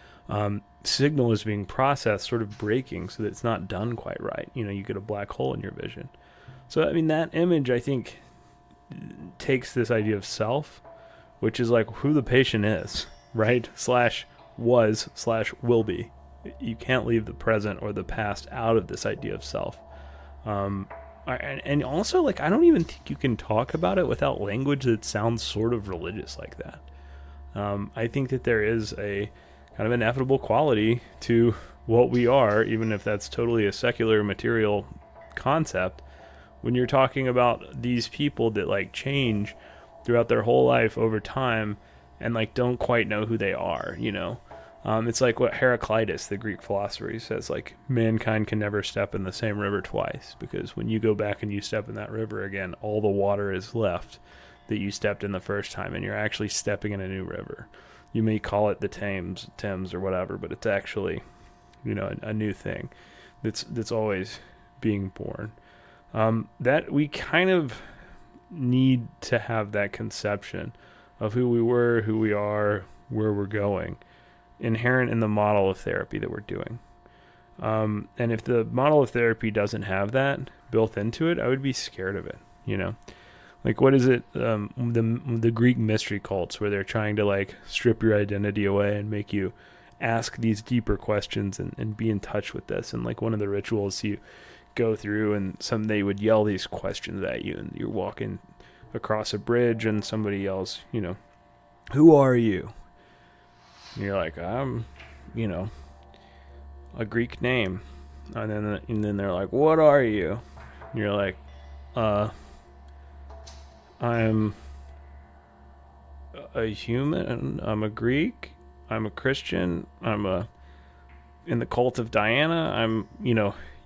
signal is being processed, sort of breaking so that it's not done quite right. You get a black hole in your vision. So, I mean, that image, I think, takes this idea of self, which is like who the patient is, right? /was/will be. You can't leave the present or the past out of this idea of self. And also, like, I don't even think you can talk about it without language that sounds sort of religious like that. I think that there is a kind of ineffable quality to what we are, even if that's totally a secular material concept, when you're talking about these people that like change throughout their whole life over time and like don't quite know who they are, It's like what Heraclitus, the Greek philosopher, says, like, mankind can never step in the same river twice, because when you go back and you step in that river again, all the water is left that you stepped in the first time, and you're actually stepping in a new river. You may call it the Thames or whatever, but it's actually, a new thing that's always being born. That we kind of need to have that conception of who we were, who we are, where we're going, inherent in the model of therapy that we're doing. And if the model of therapy doesn't have that built into it, I would be scared of it, Like, what is it? The Greek mystery cults, where they're trying to, like, strip your identity away and make you ask these deeper questions and be in touch with this. And, like, one of the rituals you go through, and they would yell these questions at you, and you're walking across a bridge and somebody yells, who are you? And you're like, I'm, a Greek name. And then they're like, what are you? And you're like, I'm a human. I'm a Greek. I'm a Christian. I'm in the cult of Diana. I'm,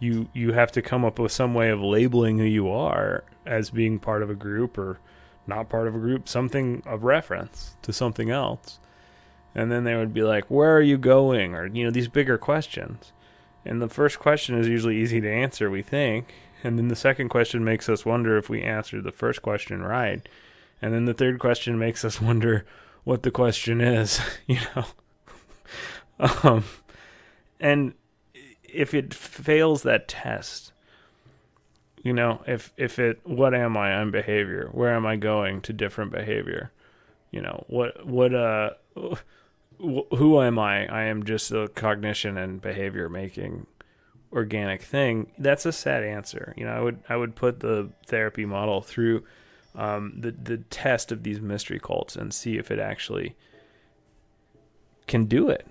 you have to come up with some way of labeling who you are as being part of a group or not part of a group, something of reference to something else. And then they would be like, where are you going? Or, these bigger questions. And the first question is usually easy to answer, we think. And then the second question makes us wonder if we answered the first question right. And then the third question makes us wonder what the question is, And if it fails that test, what am I? I'm behavior. Where am I going? To different behavior. Who am I? I am just a cognition and behavior making organic thing. That's a sad answer. I would put the therapy model through the test of these mystery cults and see if it actually can do it.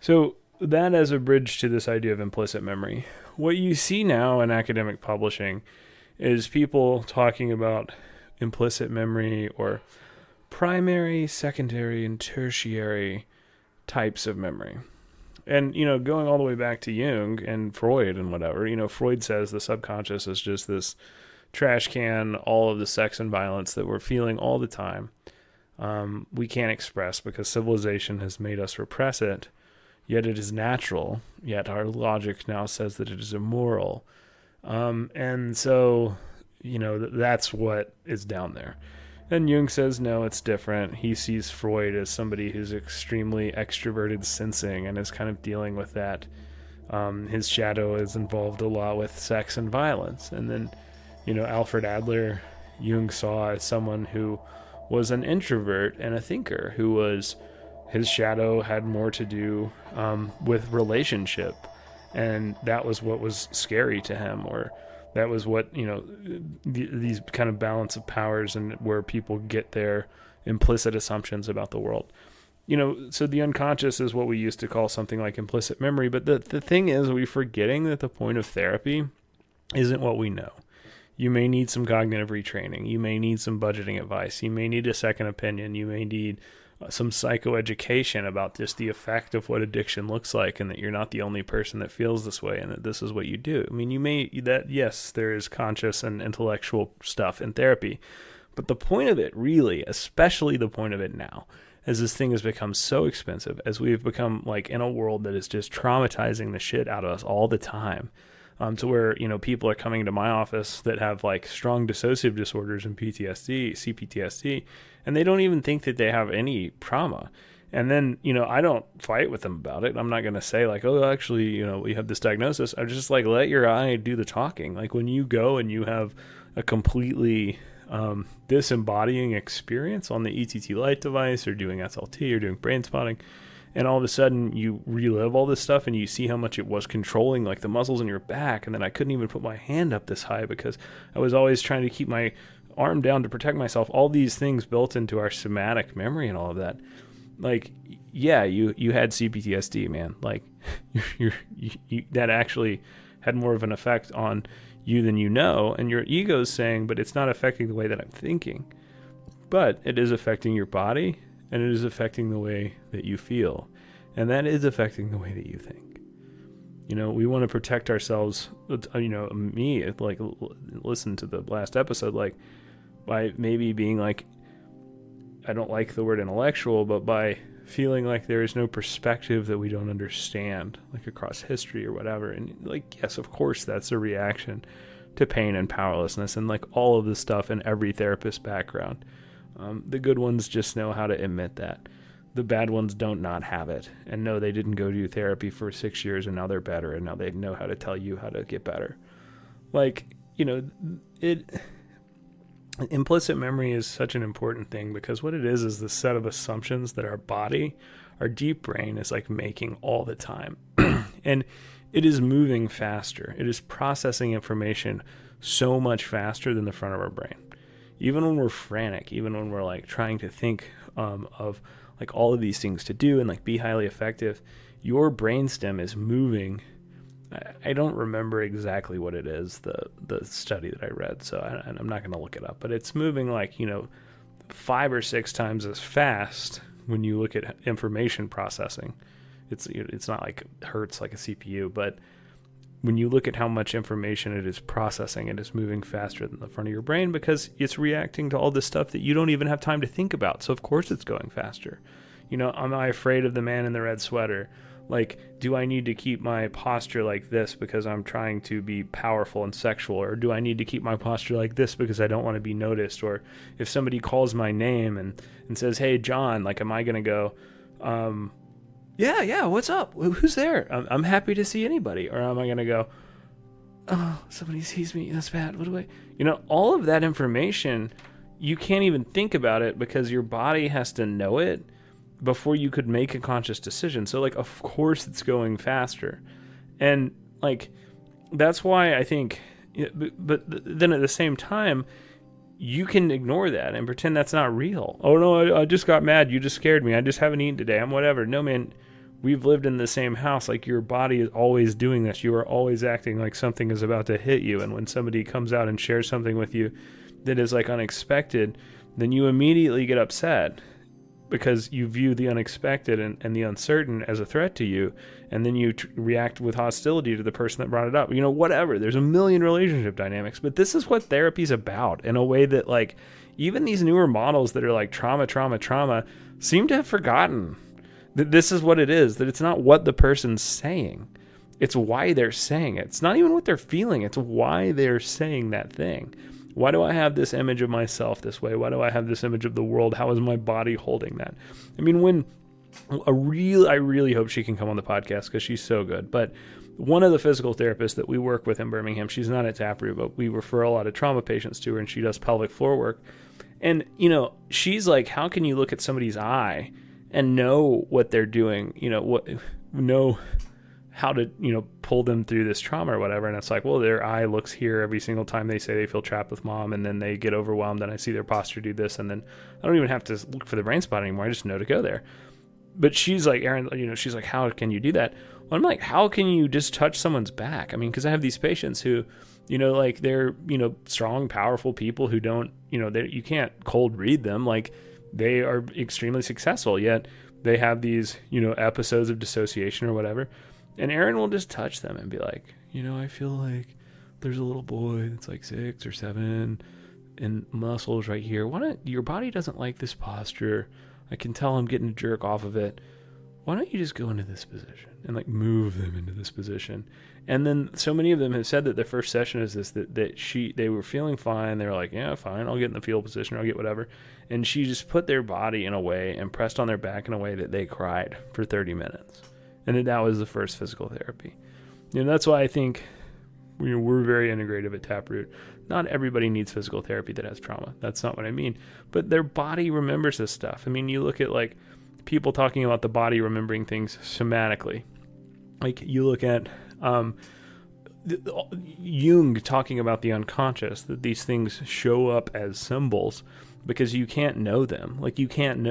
So that as a bridge to this idea of implicit memory. What you see now in academic publishing is people talking about implicit memory or primary, secondary, and tertiary types of memory. And, going all the way back to Jung and Freud and whatever, Freud says the subconscious is just this trash can, all of the sex and violence that we're feeling all the time. We can't express because civilization has made us repress it, yet it is natural, yet our logic now says that it is immoral. And so, that's what is down there. And Jung says, no, it's different. He sees Freud as somebody who's extremely extroverted sensing and is kind of dealing with that. His shadow is involved a lot with sex and violence. And then, Alfred Adler, Jung saw as someone who was an introvert and a thinker, his shadow had more to do with relationship. And that was what was scary to him, or that was what, these kind of balance of powers and where people get their implicit assumptions about the world. So the unconscious is what we used to call something like implicit memory. But the thing is, we're forgetting that the point of therapy isn't what we know. You may need some cognitive retraining. You may need some budgeting advice. You may need a second opinion. You may need some psychoeducation about just the effect of what addiction looks like, and that you're not the only person that feels this way, and that this is what you do. I mean, yes, there is conscious and intellectual stuff in therapy, but the point of it really, especially the point of it now, as this thing has become so expensive, as we've become like in a world that is just traumatizing the shit out of us all the time, to where, people are coming to my office that have like strong dissociative disorders and PTSD, CPTSD, and they don't even think that they have any trauma. And then, I don't fight with them about it. I'm not going to say like, oh, actually, we have this diagnosis. I'm just like, let your eye do the talking. Like when you go and you have a completely disembodying experience on the ETT light device or doing SLT or doing brain spotting, and all of a sudden you relive all this stuff and you see how much it was controlling like the muscles in your back, and then I couldn't even put my hand up this high because I was always trying to keep my arm down to protect myself. All these things built into our somatic memory and all of that. Like, yeah, you had CPTSD, man. Like, you that actually had more of an effect on you than you know, and your ego's saying, but it's not affecting the way that I'm thinking. But it is affecting your body, and it is affecting the way that you feel, and that is affecting the way that you think. We want to protect ourselves, me, like, listen to the last episode, like, by maybe being like, I don't like the word intellectual, but by feeling like there is no perspective that we don't understand, like across history or whatever. And like, yes, of course, that's a reaction to pain and powerlessness and like all of this stuff in every therapist's background. The good ones just know how to admit that. The bad ones don't not have it and know they didn't go do therapy for 6 years and now they're better and now they know how to tell you how to get better. Like, implicit memory is such an important thing because what it is the set of assumptions that our deep brain is like making all the time. And it is moving faster. It is processing information so much faster than the front of our brain. Even when we're frantic, even when we're like trying to think of like all of these things to do and like be highly effective, your brainstem is moving. I don't remember exactly what it is, the study that I read, so I'm not going to look it up, but it's moving like, 5 or 6 times as fast when you look at information processing. It's not like hertz like a CPU, but when you look at how much information it is processing, it is moving faster than the front of your brain because it's reacting to all this stuff that you don't even have time to think about. So of course it's going faster. Am I afraid of the man in the red sweater? Like, do I need to keep my posture like this because I'm trying to be powerful and sexual? Or do I need to keep my posture like this because I don't want to be noticed? Or if somebody calls my name and says, hey, John, like, am I going to go, yeah, what's up? Who's there? I'm happy to see anybody. Or am I going to go, oh, somebody sees me. That's bad. What do I... all of that information, you can't even think about it because your body has to know it before you could make a conscious decision. So, like, of course it's going faster. And, like, that's why I think... But then at the same time, you can ignore that and pretend that's not real. Oh, no, I just got mad. You just scared me. I just haven't eaten today. I'm whatever. No, man, we've lived in the same house. Like, your body is always doing this. You are always acting like something is about to hit you. And when somebody comes out and shares something with you that is, like, unexpected, then you immediately get upset because you view the unexpected and the uncertain as a threat to you, and then you react with hostility to the person that brought it up. Whatever. There's a million relationship dynamics, but this is what therapy's about in a way that, like, even these newer models that are like trauma seem to have forgotten that this is what it is, that it's not what the person's saying. It's why they're saying it. It's not even what they're feeling. It's why they're saying that thing. Why do I have this image of myself this way? Why do I have this image of the world? How is my body holding that? I mean, I really hope she can come on the podcast because she's so good. But one of the physical therapists that we work with in Birmingham, she's not at Taproot, but we refer a lot of trauma patients to her, and she does pelvic floor work. And, she's like, how can you look at somebody's eye and know what they're doing? Know how to, pull them through this trauma or whatever. And it's like, well, their eye looks here every single time they say they feel trapped with mom, and then they get overwhelmed and I see their posture do this, and then I don't even have to look for the brain spot anymore. I just know to go there. But she's like, Aaron, she's like, how can you do that? Well, I'm like, how can you just touch someone's back? I mean, because I have these patients who, like, they're, strong, powerful people who don't, you can't cold read them. Like, they are extremely successful, yet they have these, episodes of dissociation or whatever. And Aaron will just touch them and be like, I feel like there's a little boy that's like 6 or 7 and muscles right here. Your body doesn't like this posture. I can tell I'm getting a jerk off of it. Why don't you just go into this position and like move them into this position? And then so many of them have said that their first session is this, that they were feeling fine. They were like, yeah, fine. I'll get in the fetal position. I'll get whatever. And she just put their body in a way and pressed on their back in a way that they cried for 30 minutes. And that was the first physical therapy. That's why I think we're very integrative at Taproot. Not everybody needs physical therapy that has trauma. That's not what I mean. But their body remembers this stuff. I mean, you look at like people talking about the body remembering things somatically. Like you look at Jung talking about the unconscious, that these things show up as symbols because you can't know them. Like you can't,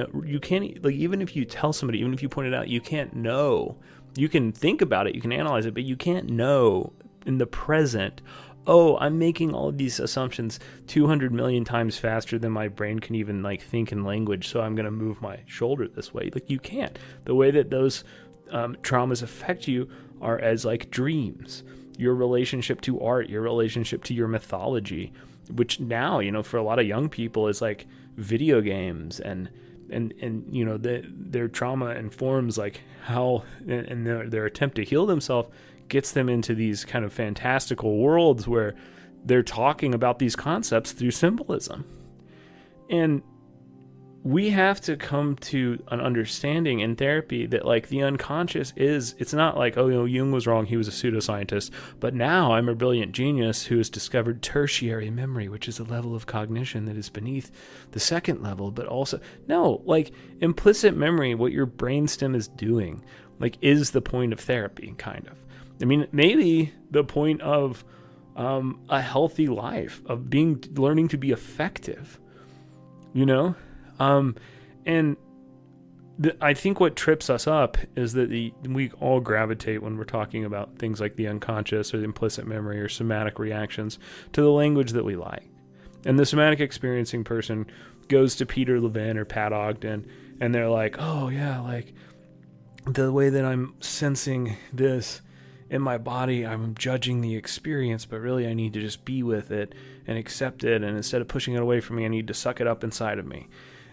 like even if you tell somebody, even if you point it out, you can't know. You can think about it, you can analyze it, but you can't know in the present, oh, I'm making all of these assumptions 200 million times faster than my brain can even like think in language, so I'm going to move my shoulder this way. Like, you can't. The way that those traumas affect you are as like dreams. Your relationship to art, your relationship to your mythology, which now, for a lot of young people is like video games and their trauma informs like how, and their attempt to heal themselves gets them into these kind of fantastical worlds where they're talking about these concepts through symbolism. And we have to come to an understanding in therapy that like the unconscious it's not like, oh, Jung was wrong, he was a pseudoscientist, but now I'm a brilliant genius who has discovered tertiary memory, which is a level of cognition that is beneath the second level. But also, no, like implicit memory, what your brainstem is doing, like, is the point of therapy, kind of. I mean, maybe the point of a healthy life, of learning to be effective, I think what trips us up is that we all gravitate when we're talking about things like the unconscious or the implicit memory or somatic reactions to the language that we like. And the somatic experiencing person goes to Peter Levin or Pat Ogden, and they're like, oh yeah, like the way that I'm sensing this in my body, I'm judging the experience, but really I need to just be with it and accept it. And instead of pushing it away from me, I need to suck it up inside of me.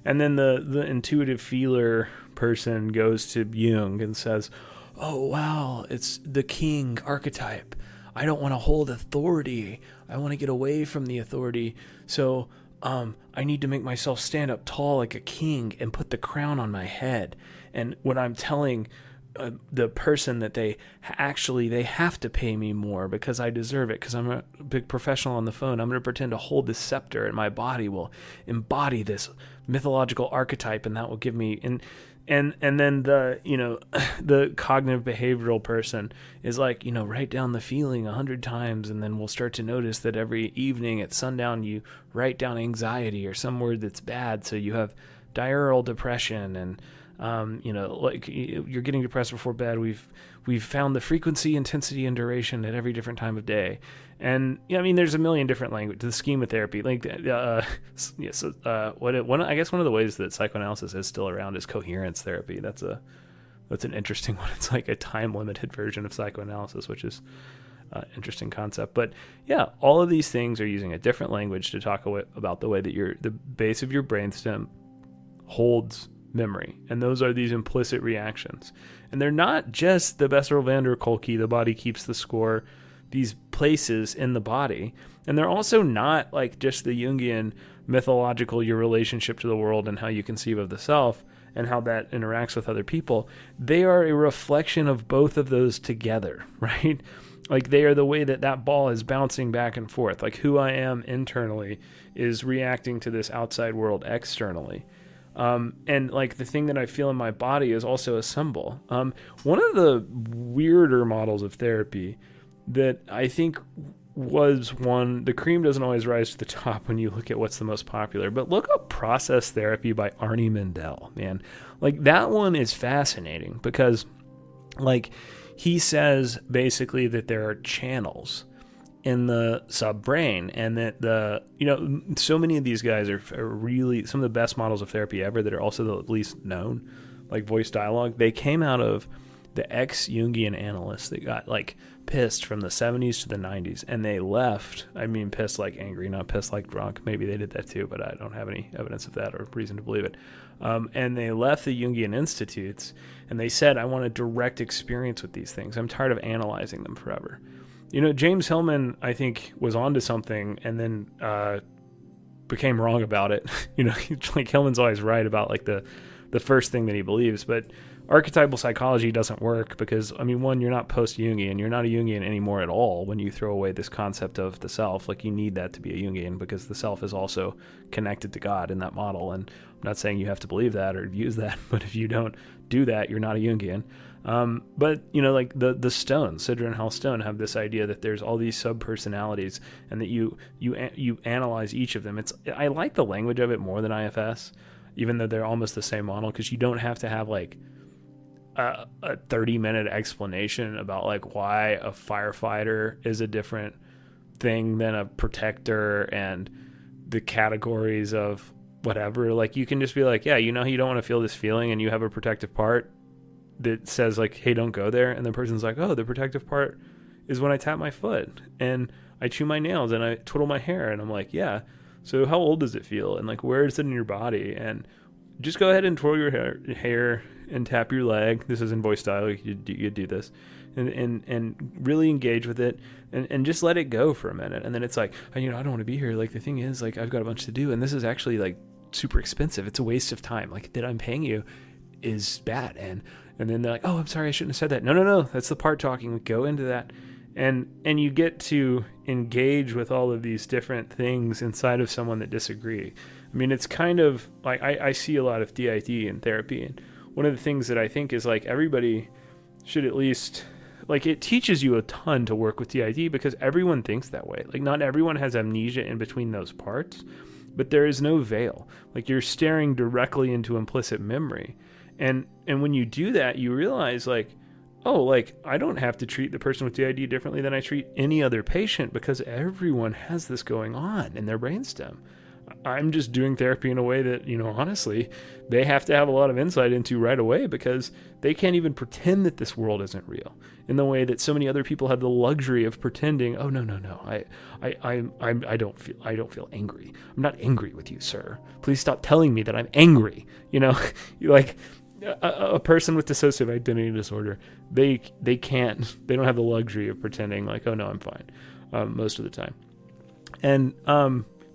And then the intuitive feeler person goes to Jung and says, oh, wow, it's the king archetype. I don't want to hold authority. I want to get away from the authority. So I need to make myself stand up tall like a king and put the crown on my head. And when I'm telling the person that they have to pay me more because I deserve it, because I'm a big professional on the phone, I'm going to pretend to hold this scepter and my body will embody this mythological archetype, and that will give me and then the the cognitive behavioral person is like, write down the feeling 100 times, and then we'll start to notice that every evening at sundown you write down anxiety or some word that's bad, so you have diurnal depression. And like you're getting depressed before bed. We've found the frequency, intensity, and duration at every different time of day. And there's a million different language to the schema therapy. Like, I guess one of the ways that psychoanalysis is still around is coherence therapy. That's an interesting one. It's like a time limited version of psychoanalysis, which is an interesting concept. But yeah, all of these things are using a different language to talk about the way that the base of your brainstem holds memory, and those are these implicit reactions, and they're not just the Bessel van der Kolk, the body keeps the score, these places in the body, and they're also not like just the Jungian mythological, your relationship to the world and how you conceive of the self and how that interacts with other people. They are a reflection of both of those together, right? Like, they are the way that ball is bouncing back and forth. Like, who I am internally is reacting to this outside world externally. And like the thing that I feel in my body is also a symbol. One of the weirder models of therapy that I think was the cream doesn't always rise to the top when you look at what's the most popular, but look up Process Therapy by Arnie Mindell, man. Like, that one is fascinating because like he says basically that there are channels in the subbrain, and that so many of these guys are really some of the best models of therapy ever that are also the least known, like voice dialogue. They came out of the ex-Jungian analysts that got like pissed from the 70s to the 90s, and they left. I mean, pissed like angry, not pissed like drunk. Maybe they did that too, but I don't have any evidence of that or reason to believe it. And they left the Jungian institutes, and they said, I want a direct experience with these things. I'm tired of analyzing them forever. James Hillman, I think, was onto something and then became wrong about it. Like Hillman's always right about like the first thing that he believes, but archetypal psychology doesn't work because, one, you're not post-Jungian. You're not a Jungian anymore at all when you throw away this concept of the self. Like, you need that to be a Jungian because the self is also connected to God in that model. And I'm not saying you have to believe that or use that, but if you don't do that, you're not a Jungian. But like the Stones, Sidra and Hal Stone, have this idea that there's all these sub-personalities and that you analyze each of them. I like the language of it more than IFS, even though they're almost the same model, because you don't have to have like a 30-minute explanation about like why a firefighter is a different thing than a protector and the categories of whatever. Like, you can just be like, yeah, you know, you don't want to feel this feeling, and you have a protective part that says like, hey, don't go there. And the person's like, oh, the protective part is when I tap my foot and I chew my nails and I twiddle my hair. And I'm like, yeah, so how old does it feel? And like, where is it in your body? And just go ahead and twirl your hair and tap your leg. This is in voice style. You do this and really engage with it and just let it go for a minute. And then it's like, you know, I don't want to be here. Like, the thing is, like, I've got a bunch to do, and this is actually like super expensive. It's a waste of time. Like, that I'm paying you is bad. And then they're like, oh, I'm sorry, I shouldn't have said that. No, that's the part talking. Go into that. And you get to engage with all of these different things inside of someone that disagree. I mean, it's kind of like, I see a lot of DIT in therapy. And one of the things that I think is like, everybody should at least, like, it teaches you a ton to work with DIT because everyone thinks that way. Like, not everyone has amnesia in between those parts, but there is no veil. Like, you're staring directly into implicit memory. And when you do that, you realize like, oh, like, I don't have to treat the person with DID differently than I treat any other patient because everyone has this going on in their brainstem. I'm just doing therapy in a way that, you know, honestly, they have to have a lot of insight into right away because they can't even pretend that this world isn't real in the way that so many other people have the luxury of pretending, oh, no, I don't feel angry. I'm not angry with you, sir. Please stop telling me that I'm angry. You know, like, a person with dissociative identity disorder, they don't have the luxury of pretending like, oh no, I'm fine, most of the time. And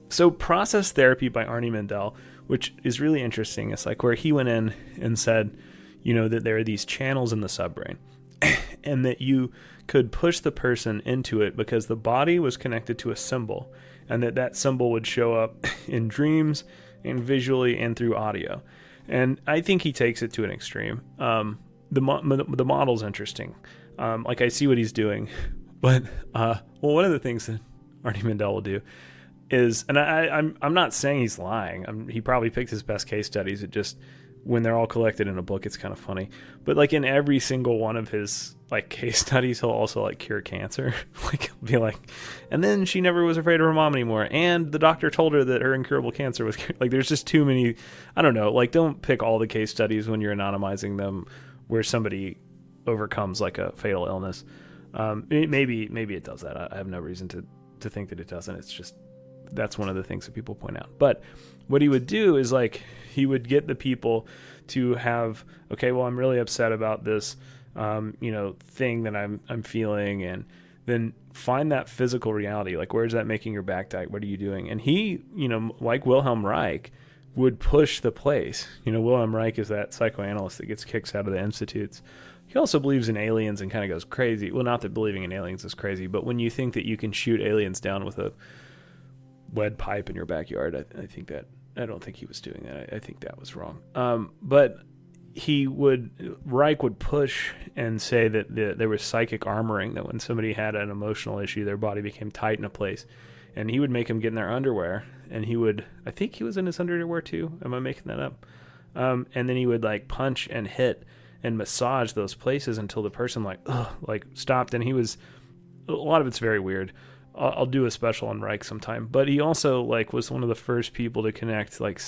so process therapy by Arnie Mindell, which is really interesting, it's like where he went in and said, you know, that there are these channels in the subbrain and that you could push the person into it because the body was connected to a symbol, and that symbol would show up in dreams and visually and through audio. And I think he takes it to an extreme. The model's interesting. Like, I see what he's doing, but one of the things that Arnie Mindell will do is, and I'm not saying he's lying. He probably picked his best case studies. It just, when they're all collected in a book, it's kind of funny. But like, in every single one of his like case studies, he'll also like cure cancer. Like, he'll be like, and then she never was afraid of her mom anymore, and the doctor told her that her incurable cancer was cured. Like, there's just too many. I don't know. Like, don't pick all the case studies when you're anonymizing them where somebody overcomes like a fatal illness. Maybe it does that. I have no reason to think that it doesn't. It's just, that's one of the things that people point out. But what he would do is like, he would get the people to have, okay, well, I'm really upset about this, you know, thing that I'm feeling, and then find that physical reality. Like, where is that making your back tight? What are you doing? And he, you know, like Wilhelm Reich, would push the place. You know, Wilhelm Reich is that psychoanalyst that gets kicks out of the institutes. He also believes in aliens and kind of goes crazy. Well, not that believing in aliens is crazy, but when you think that you can shoot aliens down with a lead pipe in your backyard, I don't think he was doing that. I think that was wrong. But Reich would push and say that there was psychic armoring, that when somebody had an emotional issue, their body became tight in a place. And he would make them get in their underwear, and I think he was in his underwear too. Am I making that up? And then he would like punch and hit and massage those places until the person like stopped. And a lot of it's very weird. I'll do a special on Reich sometime, but he also like was one of the first people to connect like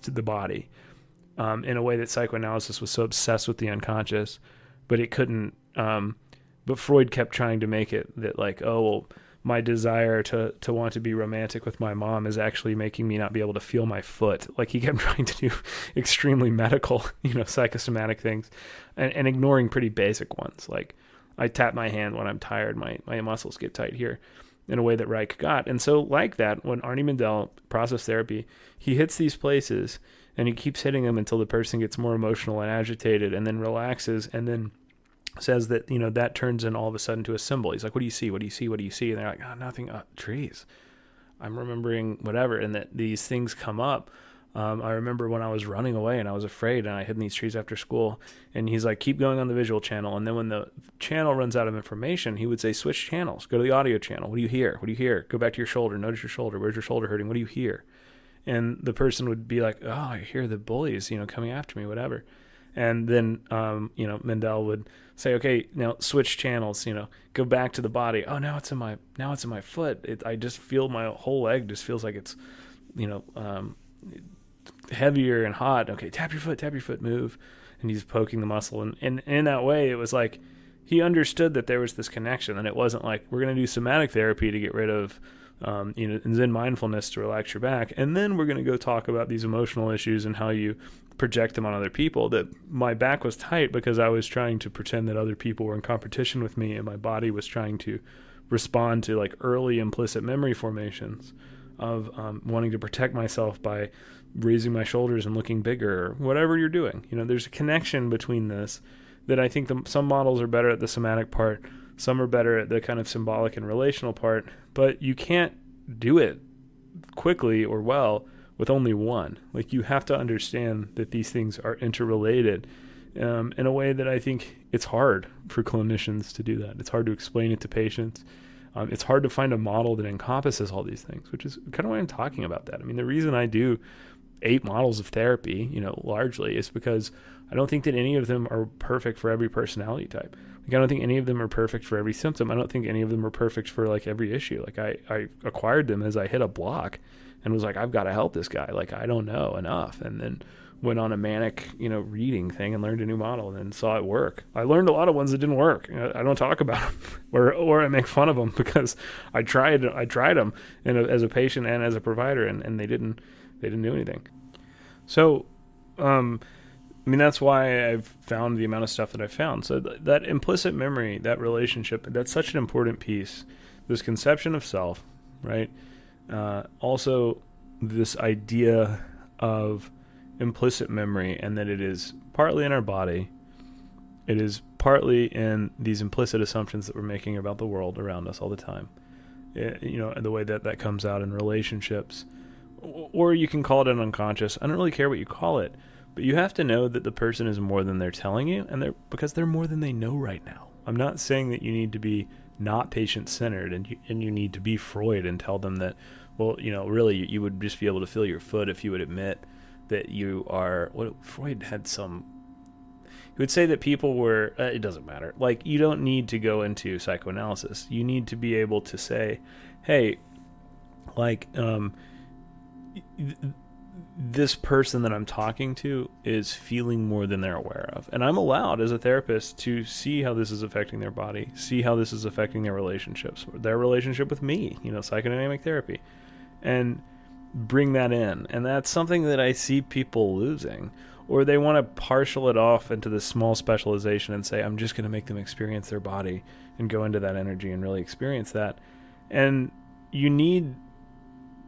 to the body in a way that psychoanalysis was so obsessed with the unconscious, but it couldn't. But Freud kept trying to make it that like, oh, well, my desire to want to be romantic with my mom is actually making me not be able to feel my foot. Like, he kept trying to do extremely medical, you know, psychosomatic things and ignoring pretty basic ones. Like, I tap my hand when I'm tired, my muscles get tight here, in a way that Reich got. And so like that, when Arnie Mindell process therapy, he hits these places and he keeps hitting them until the person gets more emotional and agitated and then relaxes, and then says that, you know, that turns in all of a sudden to a symbol. He's like, what do you see? What do you see? What do you see? And they're like, oh, nothing. Trees. I'm remembering whatever. And that these things come up. I remember when I was running away and I was afraid and I hid in these trees after school, and he's like, keep going on the visual channel. And then when the channel runs out of information, he would say, switch channels, go to the audio channel. What do you hear? What do you hear? Go back to your shoulder. Notice your shoulder. Where's your shoulder hurting? What do you hear? And the person would be like, oh, I hear the bullies, you know, coming after me, whatever. And then, Mendel would say, okay, now switch channels, go back to the body. Oh, now it's in my foot. I just feel my whole leg just feels like it's, heavier and hot. Okay, tap your foot, move. And he's poking the muscle. And in that way, it was like he understood that there was this connection. And it wasn't like, we're going to do somatic therapy to get rid of, Zen mindfulness to relax your back. And then we're going to go talk about these emotional issues and how you project them on other people. That my back was tight because I was trying to pretend that other people were in competition with me, and my body was trying to respond to like early implicit memory formations of wanting to protect myself by raising my shoulders and looking bigger, or whatever you're doing. There's a connection between this that I think some models are better at the somatic part, some are better at the kind of symbolic and relational part, but you can't do it quickly or well with only one. Like, you have to understand that these things are interrelated in a way that I think it's hard for clinicians to do that. It's hard to explain it to patients. It's hard to find a model that encompasses all these things, which is kind of why I'm talking about that. I mean, the reason I do 8 models of therapy, largely is because I don't think that any of them are perfect for every personality type. Like, I don't think any of them are perfect for every symptom. I don't think any of them are perfect for like every issue. Like, I acquired them as I hit a block and was like, I've got to help this guy. Like, I don't know enough. And then went on a manic, reading thing and learned a new model and then saw it work. I learned a lot of ones that didn't work. I don't talk about them or I make fun of them because I tried them as a patient and as a provider, and they didn't do anything. So, that's why I've found the amount of stuff that I found. So that implicit memory, that relationship, that's such an important piece. This conception of self, right? Also this idea of implicit memory, and that it is partly in our body. It is partly in these implicit assumptions that we're making about the world around us all the time. And the way that comes out in relationships. Or you can call it an unconscious. I don't really care what you call it, but you have to know that the person is more than they're telling you, and because they're more than they know right now. I'm not saying that you need to be not patient-centered and you need to be Freud and tell them that, well, really you would just be able to feel your foot if you would admit that you are, Freud had he would say that people were, it doesn't matter. Like, you don't need to go into psychoanalysis. You need to be able to say, hey, like, this person that I'm talking to is feeling more than they're aware of. And I'm allowed as a therapist to see how this is affecting their body, see how this is affecting their relationships, their relationship with me, psychodynamic therapy, and bring that in. And that's something that I see people losing, or they want to partial it off into this small specialization and say, I'm just going to make them experience their body and go into that energy and really experience that. And you need,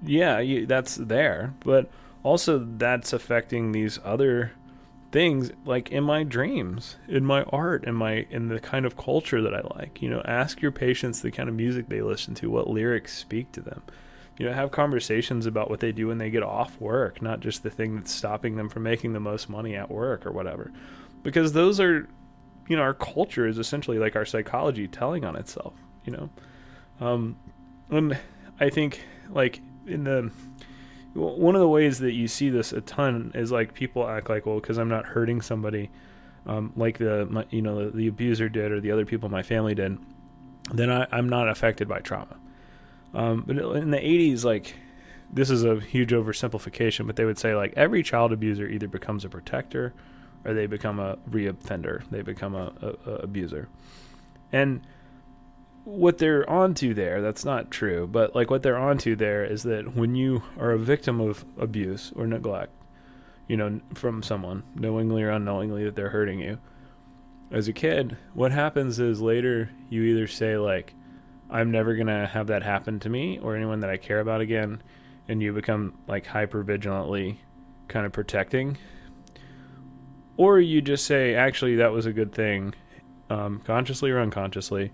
that's there, but also that's affecting these other things, like in my dreams, in my art, in the kind of culture that I like. Ask your patients the kind of music they listen to, what lyrics speak to them. Have conversations about what they do when they get off work, not just the thing that's stopping them from making the most money at work or whatever. Because those are, our culture is essentially like our psychology telling on itself, And I think, like, one of the ways that you see this a ton is like people act like, well, because I'm not hurting somebody, like the abuser did or the other people in my family did, then I'm not affected by trauma. But in the 80s, like, this is a huge oversimplification, but they would say, like, every child abuser either becomes a protector or they become a reoffender. They become a abuser. And what they're onto there, that's not true, but like what they're onto there is that when you are a victim of abuse or neglect, from someone, knowingly or unknowingly, that they're hurting you, as a kid, what happens is later you either say, like, I'm never going to have that happen to me or anyone that I care about again, and you become like hyper-vigilantly kind of protecting, or you just say, actually, that was a good thing, consciously or unconsciously.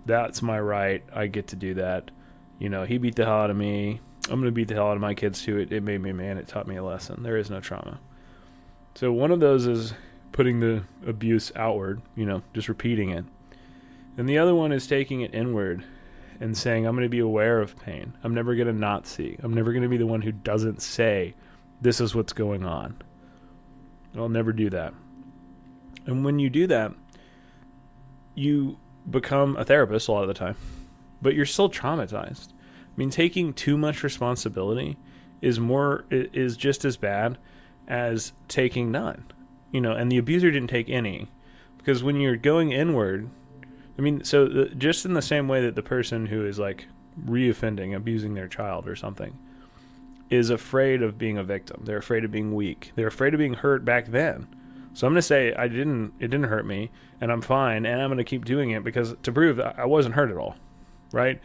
That's my right. I get to do that. He beat the hell out of me. I'm going to beat the hell out of my kids too. It made me a man. It taught me a lesson. There is no trauma. So one of those is putting the abuse outward, just repeating it. And the other one is taking it inward and saying, I'm going to be aware of pain. I'm never going to not see. I'm never going to be the one who doesn't say, this is what's going on. I'll never do that. And when you do that, you become a therapist a lot of the time, but you're still traumatized. I mean, taking too much responsibility is just as bad as taking none. And the abuser didn't take any, because when you're going inward, I mean, so just in the same way that the person who is like reoffending, abusing their child or something, is afraid of being a victim. They're afraid of being weak. They're afraid of being hurt back then. So I'm going to say it didn't hurt me, and I'm fine, and I'm going to keep doing it because to prove that I wasn't hurt at all, right?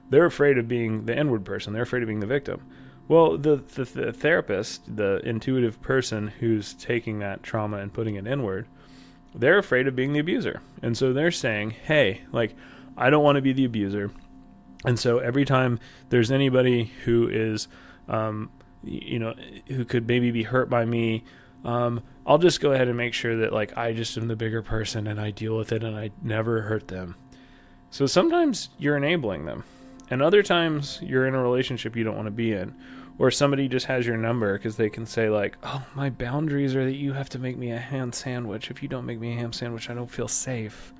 They're afraid of being the inward person. They're afraid of being the victim. Well, the therapist, the intuitive person who's taking that trauma and putting it inward, they're afraid of being the abuser. And so they're saying, hey, like, I don't want to be the abuser. And so every time there's anybody who is, who could maybe be hurt by me, I'll just go ahead and make sure that like I just am the bigger person and I deal with it and I never hurt them. So sometimes you're enabling them, and other times you're in a relationship you don't want to be in, or somebody just has your number because they can say like, oh, my boundaries are that you have to make me a ham sandwich. If you don't make me a ham sandwich, I don't feel safe.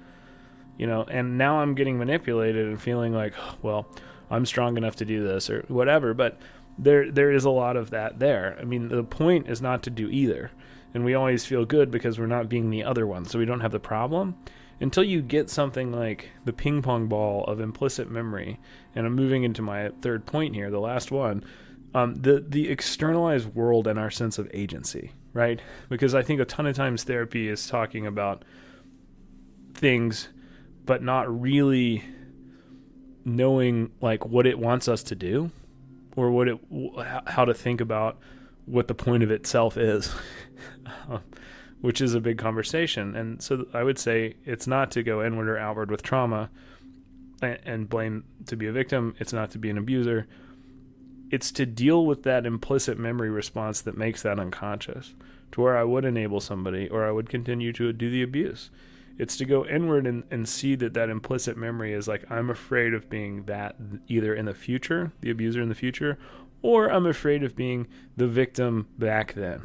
And now I'm getting manipulated and feeling like, well, I'm strong enough to do this or whatever. But there is a lot of that there. I mean, the point is not to do either. And we always feel good because we're not being the other one. So we don't have the problem until you get something like the ping pong ball of implicit memory. And I'm moving into my third point here, the last one. The externalized world and our sense of agency, right? Because I think a ton of times therapy is talking about things, but not really knowing like what it wants us to do, or how to think about what the point of itself is, which is a big conversation. And so I would say it's not to go inward or outward with trauma and blame to be a victim. It's not to be an abuser. It's to deal with that implicit memory response that makes that unconscious, to where I would enable somebody or I would continue to do the abuse. It's to go inward and see that implicit memory is like, I'm afraid of being that either in the future, the abuser in the future, or I'm afraid of being the victim back then.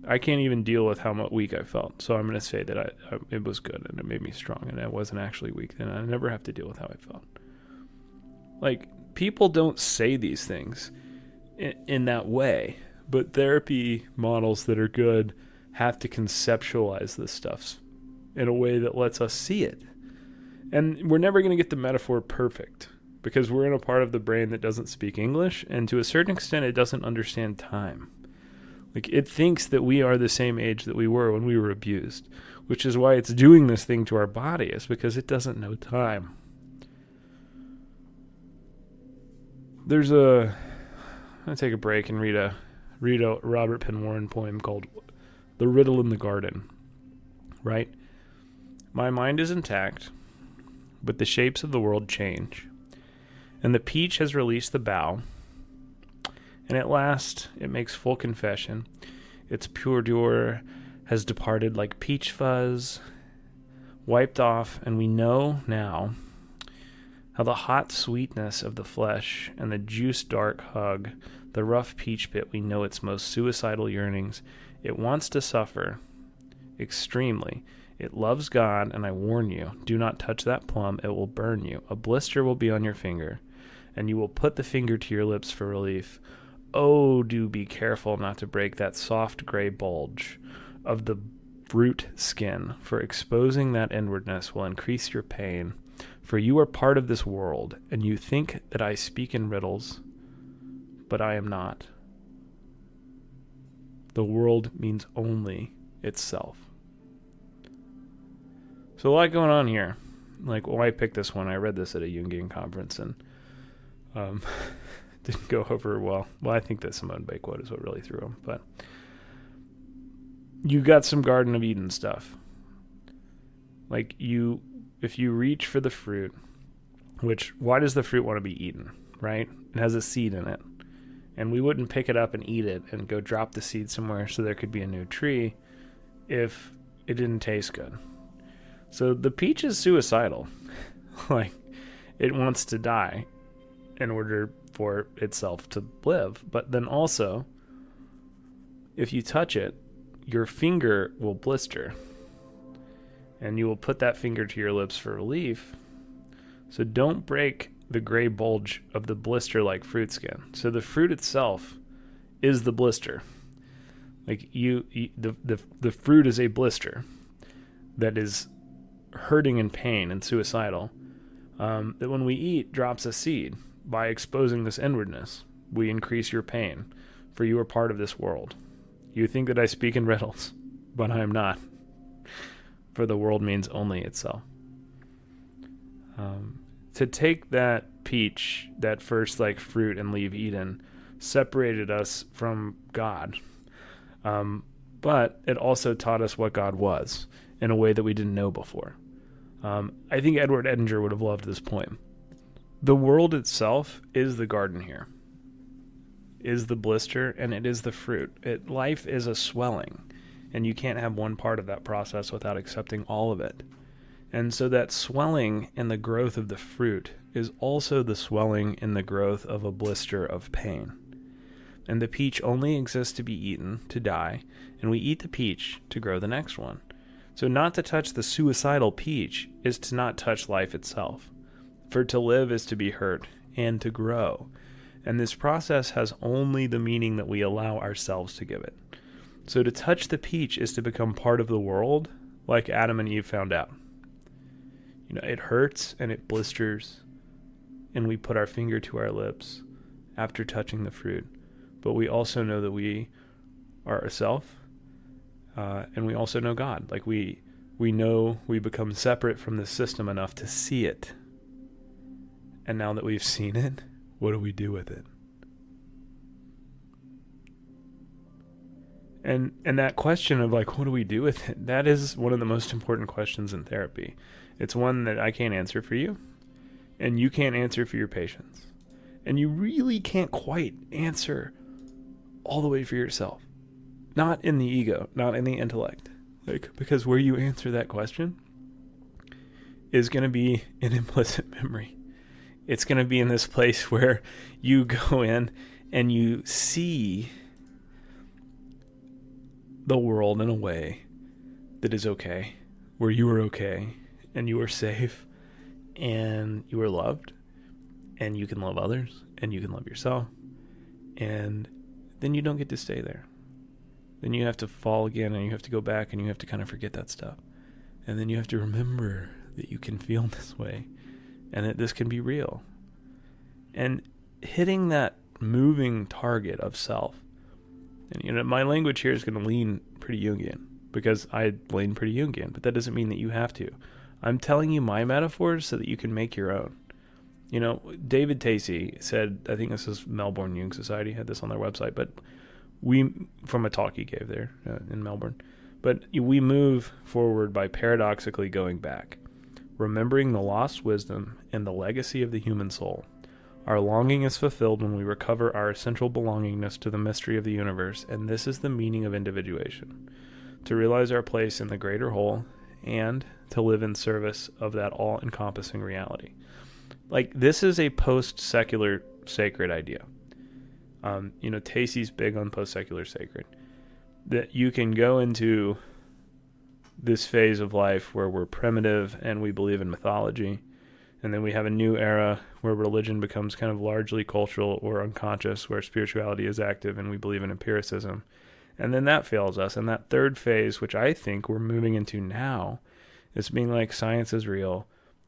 I can't even deal with how weak I felt. So I'm going to say that it was good and it made me strong, and I wasn't actually weak then. I never have to deal with how I felt. Like, people don't say these things in that way, but therapy models that are good have to conceptualize this stuff in a way that lets us see it. And we're never going to get the metaphor perfect because we're in a part of the brain that doesn't speak English, and to a certain extent it doesn't understand time. Like, it thinks that we are the same age that we were when we were abused, which is why it's doing this thing to our body, is because it doesn't know time. I'm going to take a break and read a Robert Penn Warren poem called The Riddle in the Garden, right? My mind is intact, but the shapes of the world change, and the peach has released the bough, and at last it makes full confession. Its pure has departed like peach fuzz, wiped off, and we know now how the hot sweetness of the flesh and the juice-dark hug, the rough peach pit, we know its most suicidal yearnings. It wants to suffer extremely. It loves God, and I warn you, do not touch that plum. It will burn you. A blister will be on your finger, and you will put the finger to your lips for relief. Oh, do be careful not to break that soft gray bulge of the root skin, for exposing that inwardness will increase your pain. For you are part of this world, and you think that I speak in riddles, but I am not. The world means only itself. So a lot going on here. Like, why I picked this one, I read this at a Jungian conference, and didn't go over well. Well, I think that Simone Bay quote is what really threw him. But you got some Garden of Eden stuff. Like, if you reach for the fruit, which, why does the fruit want to be eaten, right? It has a seed in it. And we wouldn't pick it up and eat it and go drop the seed somewhere so there could be a new tree if it didn't taste good. So the peach is suicidal. Like, it wants to die in order for itself to live. But then also, if you touch it, your finger will blister, and you will put that finger to your lips for relief. So don't break the gray bulge of the blister-like fruit skin. So the fruit itself is the blister. Like the fruit is a blister that is hurting in pain and suicidal. That when we eat drops a seed. By exposing this inwardness, we increase your pain, for you are part of this world. You think that I speak in riddles, but I am not. For the world means only itself. To take that peach, that first like fruit, and leave Eden, separated us from God. But it also taught us what God was in a way that we didn't know before. I think Edward Edinger would have loved this poem. The world itself is the garden here, is the blister, and it is the fruit. Life is a swelling, and you can't have one part of that process without accepting all of it. And so that swelling and the growth of the fruit is also the swelling and the growth of a blister of pain. And the peach only exists to be eaten, to die, and we eat the peach to grow the next one. So not to touch the suicidal peach is to not touch life itself. For to live is to be hurt and to grow. And this process has only the meaning that we allow ourselves to give it. So to touch the peach is to become part of the world, like Adam and Eve found out. It hurts and it blisters, and we put our finger to our lips after touching the fruit. But we also know that we are ourself, and we also know God. Like we know we become separate from the system enough to see it. And now that we've seen it, what do we do with it? And that question of like, what do we do with it? That is one of the most important questions in therapy. It's one that I can't answer for you, and you can't answer for your patients. And you really can't quite answer all the way for yourself. Not in the ego, not in the intellect. Because where you answer that question is going to be in implicit memory. It's going to be in this place where you go in and you see the world in a way that is okay, where you are okay, and you are safe, and you are loved, and you can love others, and you can love yourself, and then you don't get to stay there. Then you have to fall again, and you have to go back, and you have to kind of forget that stuff. And then you have to remember that you can feel this way, and that this can be real. And hitting that moving target of self, and my language here is going to lean pretty Jungian, because I lean pretty Jungian, but that doesn't mean that you have to. I'm telling you my metaphors so that you can make your own. David Tacey said, I think this is Melbourne Jung Society, had this on their website, but from a talk he gave there in Melbourne, but we move forward by paradoxically going back, remembering the lost wisdom and the legacy of the human soul. Our longing is fulfilled when we recover our essential belongingness to the mystery of the universe, and this is the meaning of individuation, to realize our place in the greater whole and to live in service of that all-encompassing reality. Like, this is a post-secular sacred idea. Tacey's big on post-secular sacred. That you can go into this phase of life where we're primitive and we believe in mythology, and then we have a new era where religion becomes kind of largely cultural or unconscious, where spirituality is active and we believe in empiricism. And then that fails us. And that third phase, which I think we're moving into now, is being like, science is real,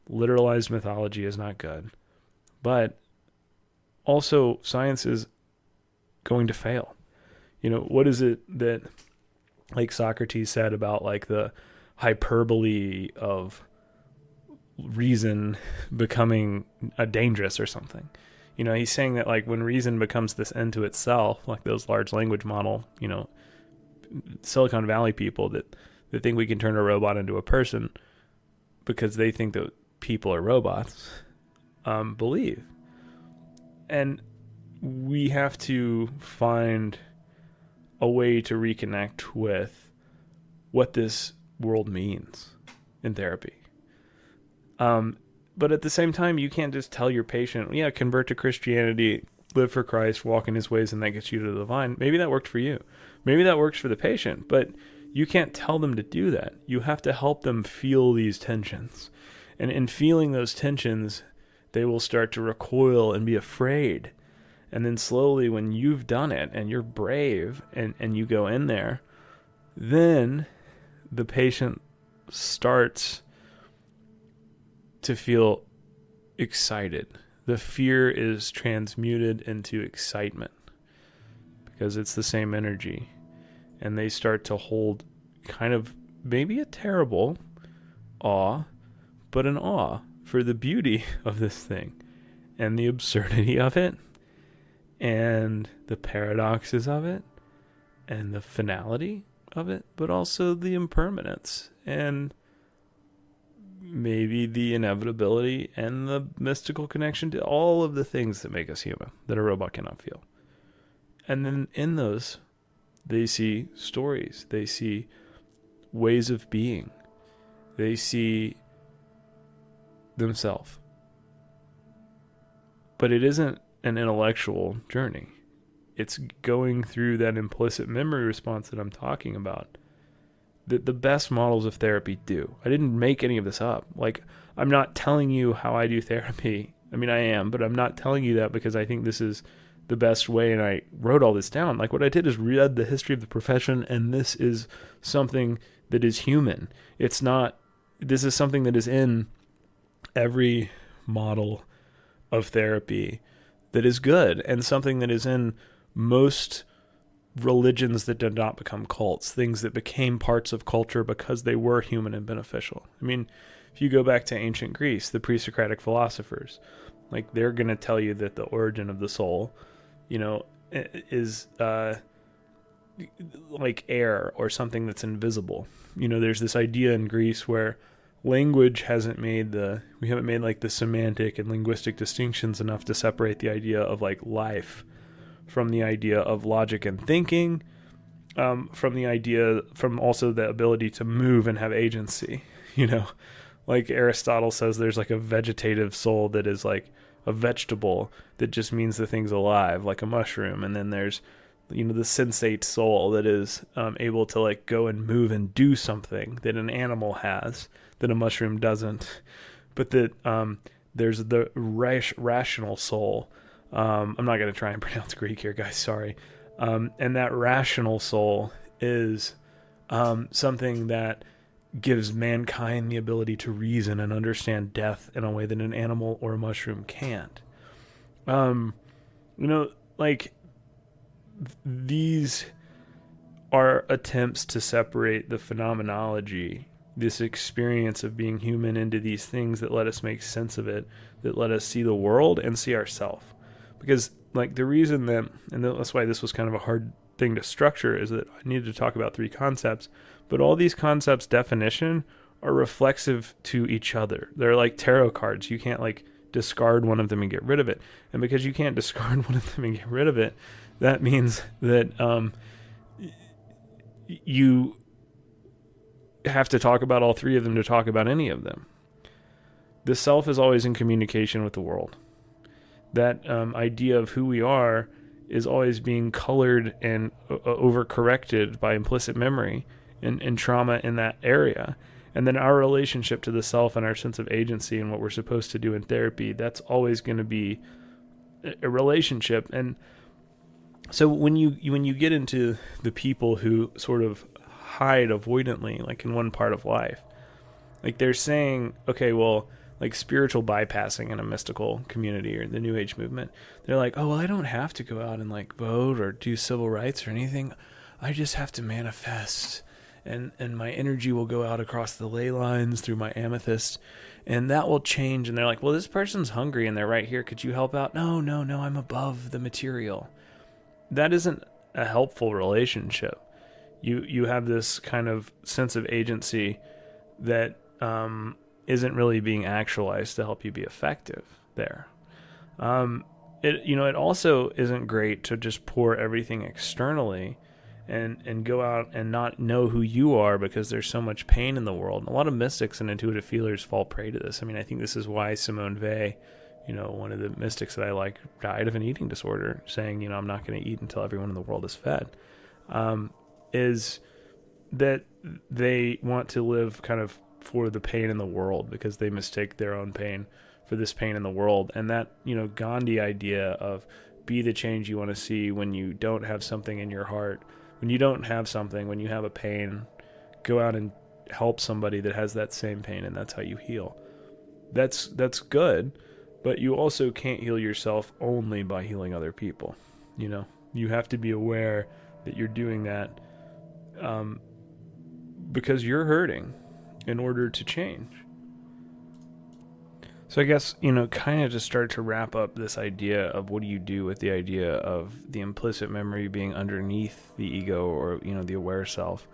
literalized mythology is not good, but also science is going to fail. What is it that, like Socrates said about like the hyperbole of reason becoming dangerous or something? He's saying that like when reason becomes this end to itself, like those large language model, Silicon Valley people that think we can turn a robot into a person because they think that people are robots, believe. And we have to find a way to reconnect with what this world means in therapy. But at the same time, you can't just tell your patient, convert to Christianity live for Christ, walk in his ways, and that gets you to the divine. Maybe that worked for you. Maybe that works for the patient, but you can't tell them to do that. You have to help them feel these tensions. And in feeling those tensions, they will start to recoil and be afraid. And then slowly, when you've done it and you're brave and you go in there, then the patient starts to feel excited. The fear is transmuted into excitement because it's the same energy. And they start to hold kind of maybe a terrible awe, but an awe for the beauty of this thing and the absurdity of it and the paradoxes of it and the finality of it, but also the impermanence and maybe the inevitability and the mystical connection to all of the things that make us human that a robot cannot feel. And then in those, they see stories, they see ways of being, they see themselves. But it isn't an intellectual journey. It's going through that implicit memory response that I'm talking about. That the best models of therapy do. I didn't make any of this up. Like, I'm not telling you how I do therapy. I mean, I am, but I'm not telling you that because I think this is the best way and I wrote all this down. Like, what I did is read the history of the profession, and this is something that is human. This is something that is in every model of therapy that is good, and something that is in most religions that did not become cults, things that became parts of culture because they were human and beneficial. I mean, if you go back to ancient Greece, the pre-Socratic philosophers, like, they're going to tell you that the origin of the soul, is like air or something that's invisible. There's this idea in Greece where language we haven't made like the semantic and linguistic distinctions enough to separate the idea of like life from the idea of logic and thinking, from also the ability to move and have agency. Like Aristotle says, there's like a vegetative soul that is like a vegetable that just means the thing's alive, like a mushroom. And then there's, the sensate soul that is able to like go and move and do something that an animal has that a mushroom doesn't. But that there's the rational soul. I'm not going to try and pronounce Greek here, guys. Sorry. And that rational soul is something that gives mankind the ability to reason and understand death in a way that an animal or a mushroom can't. These are attempts to separate the phenomenology, this experience of being human, into these things that let us make sense of it, that let us see the world and see ourselves. Because like the reason that, and that's why this was kind of a hard thing to structure, is that I needed to talk about three concepts, but all these concepts definition are reflexive to each other. They're like tarot cards. You can't like discard one of them and get rid of it. And because you can't discard one of them and get rid of it, that means that you have to talk about all three of them to talk about any of them. The self is always in communication with the world. That idea of who we are is always being colored and overcorrected by implicit memory and trauma in that area. And then our relationship to the self and our sense of agency and what we're supposed to do in therapy, that's always going to be a relationship. And so when you get into the people who sort of hide avoidantly, like in one part of life, like they're saying, okay, well, like spiritual bypassing in a mystical community or the New Age movement, they're like, oh, well, I don't have to go out and like vote or do civil rights or anything. I just have to manifest, and my energy will go out across the ley lines through my amethyst, and that will change. And they're like, well, this person's hungry and they're right here. Could you help out? No, I'm above the material. That isn't a helpful relationship. You have this kind of sense of agency that isn't really being actualized to help you be effective there. It also isn't great to just pour everything externally and go out and not know who you are because there's so much pain in the world. And a lot of mystics and intuitive feelers fall prey to this. I mean, I think this is why Simone Weil One of the mystics that I like died of an eating disorder, saying, I'm not going to eat until everyone in the world is fed, is that they want to live kind of for the pain in the world because they mistake their own pain for this pain in the world. And that, Gandhi idea of be the change you want to see when you don't have something in your heart, when you don't have something, when you have a pain, go out and help somebody that has that same pain, and that's how you heal. That's good, but you also can't heal yourself only by healing other people. You have to be aware that you're doing that because you're hurting in order to change. So I guess, kind of to start to wrap up this idea of what do you do with the idea of the implicit memory being underneath the ego or, the aware self.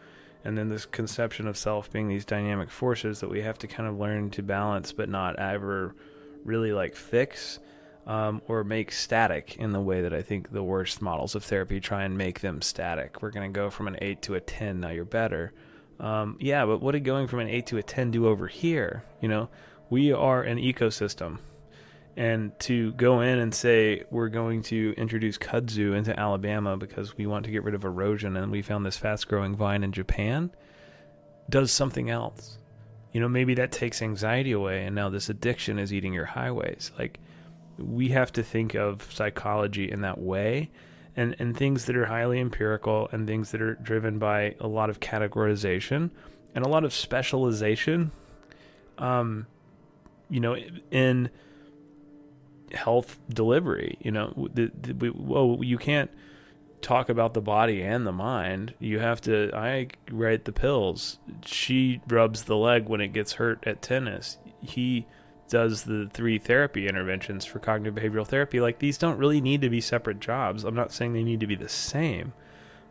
And then this conception of self being these dynamic forces that we have to kind of learn to balance, but not ever really fix or make static in the way that I think the worst models of therapy try and make them static. We're going to go from an 8 to a 10, now you're better. Yeah, but what did going from an 8 to a 10 do over here? We are an ecosystem. And to go in and say we're going to introduce kudzu into Alabama because we want to get rid of erosion and we found this fast-growing vine in Japan does something else. Maybe that takes anxiety away and now this addiction is eating your highways. We have to think of psychology in that way, and things that are highly empirical and things that are driven by a lot of categorization and a lot of specialization, in health delivery. You can't talk about the body and the mind. I write the pills. She rubs the leg when it gets hurt at tennis. He does the 3 therapy interventions for cognitive behavioral therapy. These don't really need to be separate jobs. I'm not saying they need to be the same,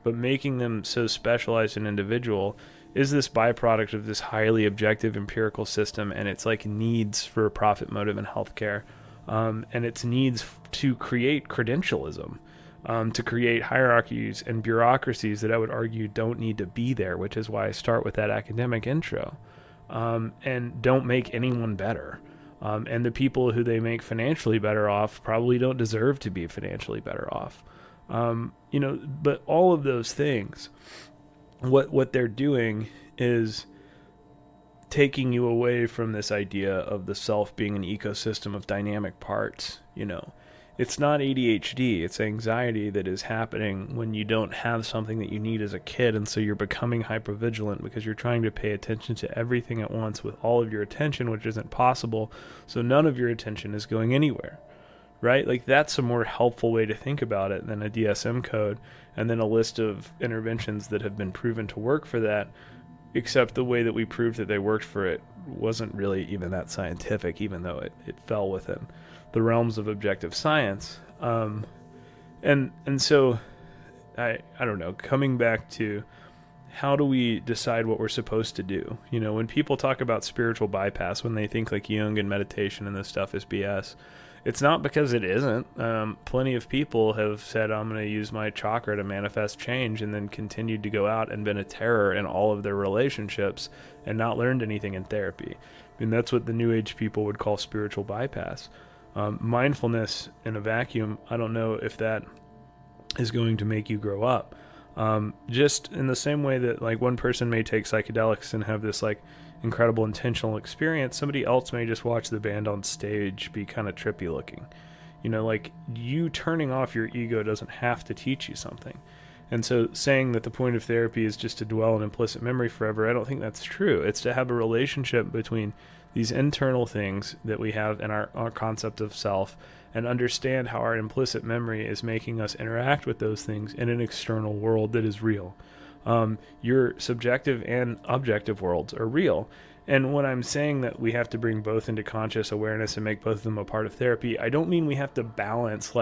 but making them so specialized and individual is this byproduct of this highly objective empirical system and its needs for a profit motive in healthcare, and its needs to create credentialism, to create hierarchies and bureaucracies that I would argue don't need to be there, which is why I start with that academic intro, and don't make anyone better. And the people who they make financially better off probably don't deserve to be financially better off. But all of those things, what they're doing is taking you away from this idea of the self being an ecosystem of dynamic parts. It's not ADHD, it's anxiety that is happening when you don't have something that you need as a kid, and so you're becoming hypervigilant because you're trying to pay attention to everything at once with all of your attention, which isn't possible, so none of your attention is going anywhere, right? That's a more helpful way to think about it than a DSM code and then a list of interventions that have been proven to work for that, except the way that we proved that they worked for it wasn't really even that scientific, even though it fell within the realms of objective science. And so I don't know, coming back to how do we decide what we're supposed to do? When people talk about spiritual bypass, when they think Jung and meditation and this stuff is BS, it's not because it isn't. Plenty of people have said, I'm going to use my chakra to manifest change, and then continued to go out and been a terror in all of their relationships and not learned anything in therapy. That's what the New Age people would call spiritual bypass. Mindfulness in a vacuum, I don't know if that is going to make you grow up. Just in the same way that one person may take psychedelics and have this incredible intentional experience, somebody else may just watch the band on stage be kind of trippy looking. You turning off your ego doesn't have to teach you something. And so saying that the point of therapy is just to dwell in implicit memory forever, I don't think that's true. It's to have a relationship between these internal things that we have in our concept of self, and understand how our implicit memory is making us interact with those things in an external world that is real. Your subjective and objective worlds are real. And when I'm saying that we have to bring both into conscious awareness and make both of them a part of therapy, I don't mean we have to balance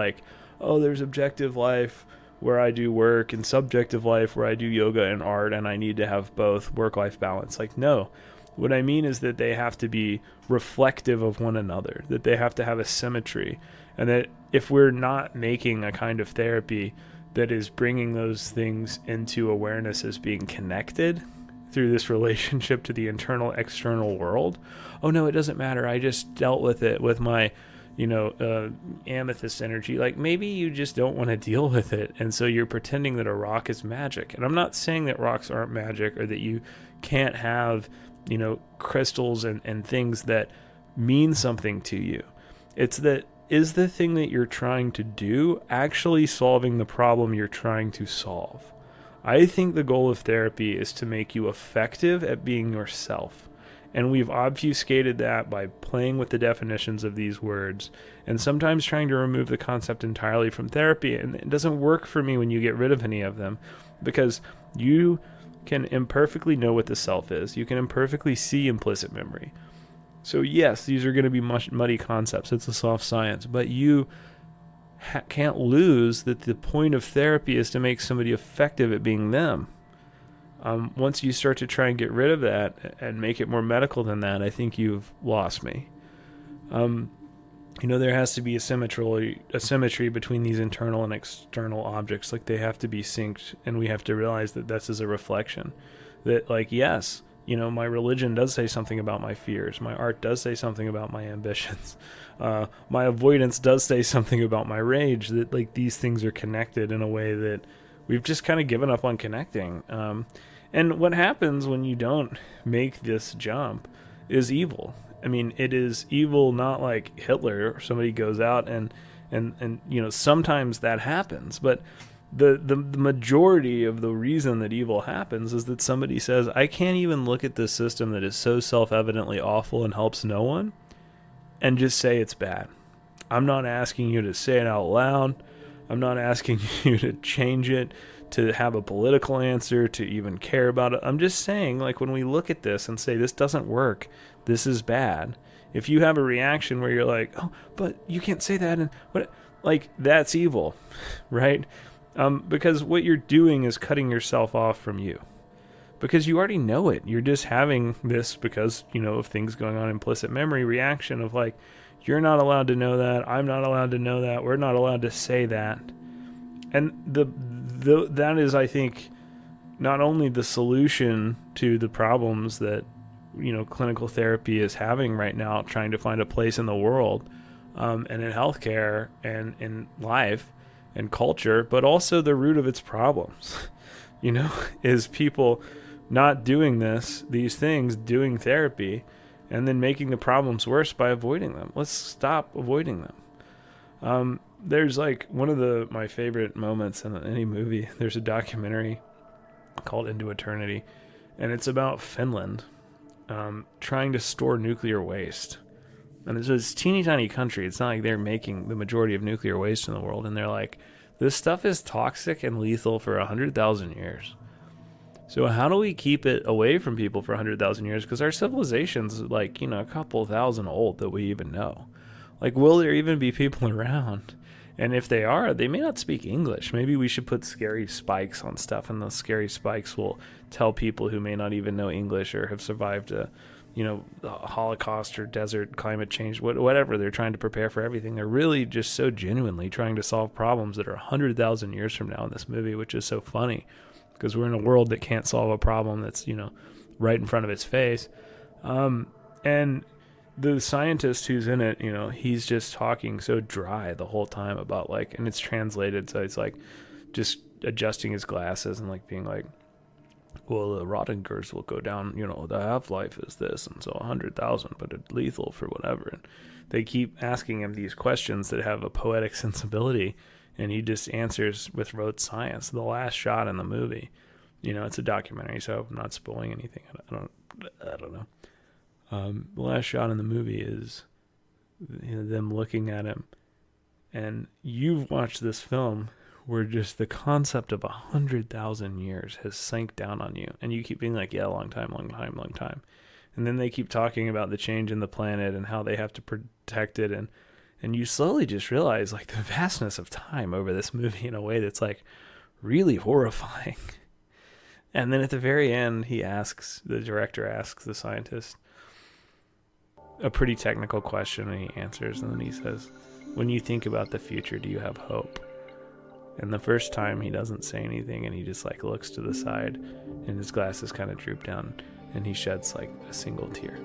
there's objective life where I do work and subjective life where I do yoga and art, and I need to have both work-life balance. No. What I mean is that they have to be reflective of one another, that they have to have a symmetry, and that if we're not making a kind of therapy that is bringing those things into awareness as being connected through this relationship to the internal external world, oh no, it doesn't matter, I just dealt with it with my amethyst energy. Like, maybe you just don't want to deal with it, and so you're pretending that a rock is magic. And I'm not saying that rocks aren't magic, or that you can't have, crystals and things that mean something to you. It's that, is the thing that you're trying to do actually solving the problem you're trying to solve? I think the goal of therapy is to make you effective at being yourself. And we've obfuscated that by playing with the definitions of these words and sometimes trying to remove the concept entirely from therapy. And it doesn't work for me when you get rid of any of them, because you can imperfectly know what the self is. You can imperfectly see implicit memory. So yes, these are going to be muddy concepts. It's a soft science, but you can't lose that the point of therapy is to make somebody effective at being them. Once you start to try and get rid of that and make it more medical than that, I think you've lost me. There has to be a symmetry between these internal and external objects. Like, they have to be synced, and we have to realize that this is a reflection. That, like, yes, my religion does say something about my fears. My art does say something about my ambitions. My avoidance does say something about my rage. That, like, these things are connected in a way that we've just kind of given up on connecting. And what happens when you don't make this jump is evil. I mean, it is evil, not like Hitler or somebody goes out and sometimes that happens, but the majority of the reason that evil happens is that somebody says, I can't even look at this system that is so self-evidently awful and helps no one and just say it's bad. I'm not asking you to say it out loud. I'm not asking you to change it, to have a political answer, to even care about it. I'm just saying, like, when we look at this and say, this doesn't work, this is bad. If you have a reaction where you're like, oh, but you can't say that, and what, like, that's evil, right? Because what you're doing is cutting yourself off from you. Because you already know it. You're just having this because, of things going on, implicit memory reaction of like, you're not allowed to know that, I'm not allowed to know that, we're not allowed to say that. And that is, I think, not only the solution to the problems that, clinical therapy is having right now, trying to find a place in the world, and in healthcare and in life and culture, but also the root of its problems, is people not doing these things, doing therapy, and then making the problems worse by avoiding them. Let's stop avoiding them. There's like one of my favorite moments in any movie. There's a documentary called Into Eternity, and it's about Finland trying to store nuclear waste. And it's this teeny tiny country. It's not like they're making the majority of nuclear waste in the world, and they're like, this stuff is toxic and lethal for 100,000 years. So how do we keep it away from people for 100,000 years? Because our civilization's like, a couple thousand old that we even know. Like, will there even be people around? And if they are, they may not speak English. Maybe we should put scary spikes on stuff, and those scary spikes will tell people who may not even know English or have survived a Holocaust or desert, climate change, whatever. They're trying to prepare for everything. They're really just so genuinely trying to solve problems that are 100,000 years from now in this movie, which is so funny because we're in a world that can't solve a problem that's, right in front of its face. And the scientist who's in it, he's just talking so dry the whole time about and it's translated. So it's like just adjusting his glasses and being like, well, the Rottingers will go down, the half-life is this, and so 100,000, but it's lethal for whatever. And they keep asking him these questions that have a poetic sensibility, and he just answers with rote science. The last shot in the movie, it's a documentary, so I'm not spoiling anything. I don't know. The last shot in the movie is them looking at him, and you've watched this film where just the concept of 100,000 years has sank down on you, and you keep being like, yeah, long time. And then they keep talking about the change in the planet and how they have to protect it, and you slowly just realize the vastness of time over this movie in a way that's really horrifying. And then at the very end, the director asks the scientist a pretty technical question, and he answers, and then he says, when you think about the future, do you have hope? And the first time he doesn't say anything, and he just looks to the side, and his glasses kind of droop down, and he sheds a single tear.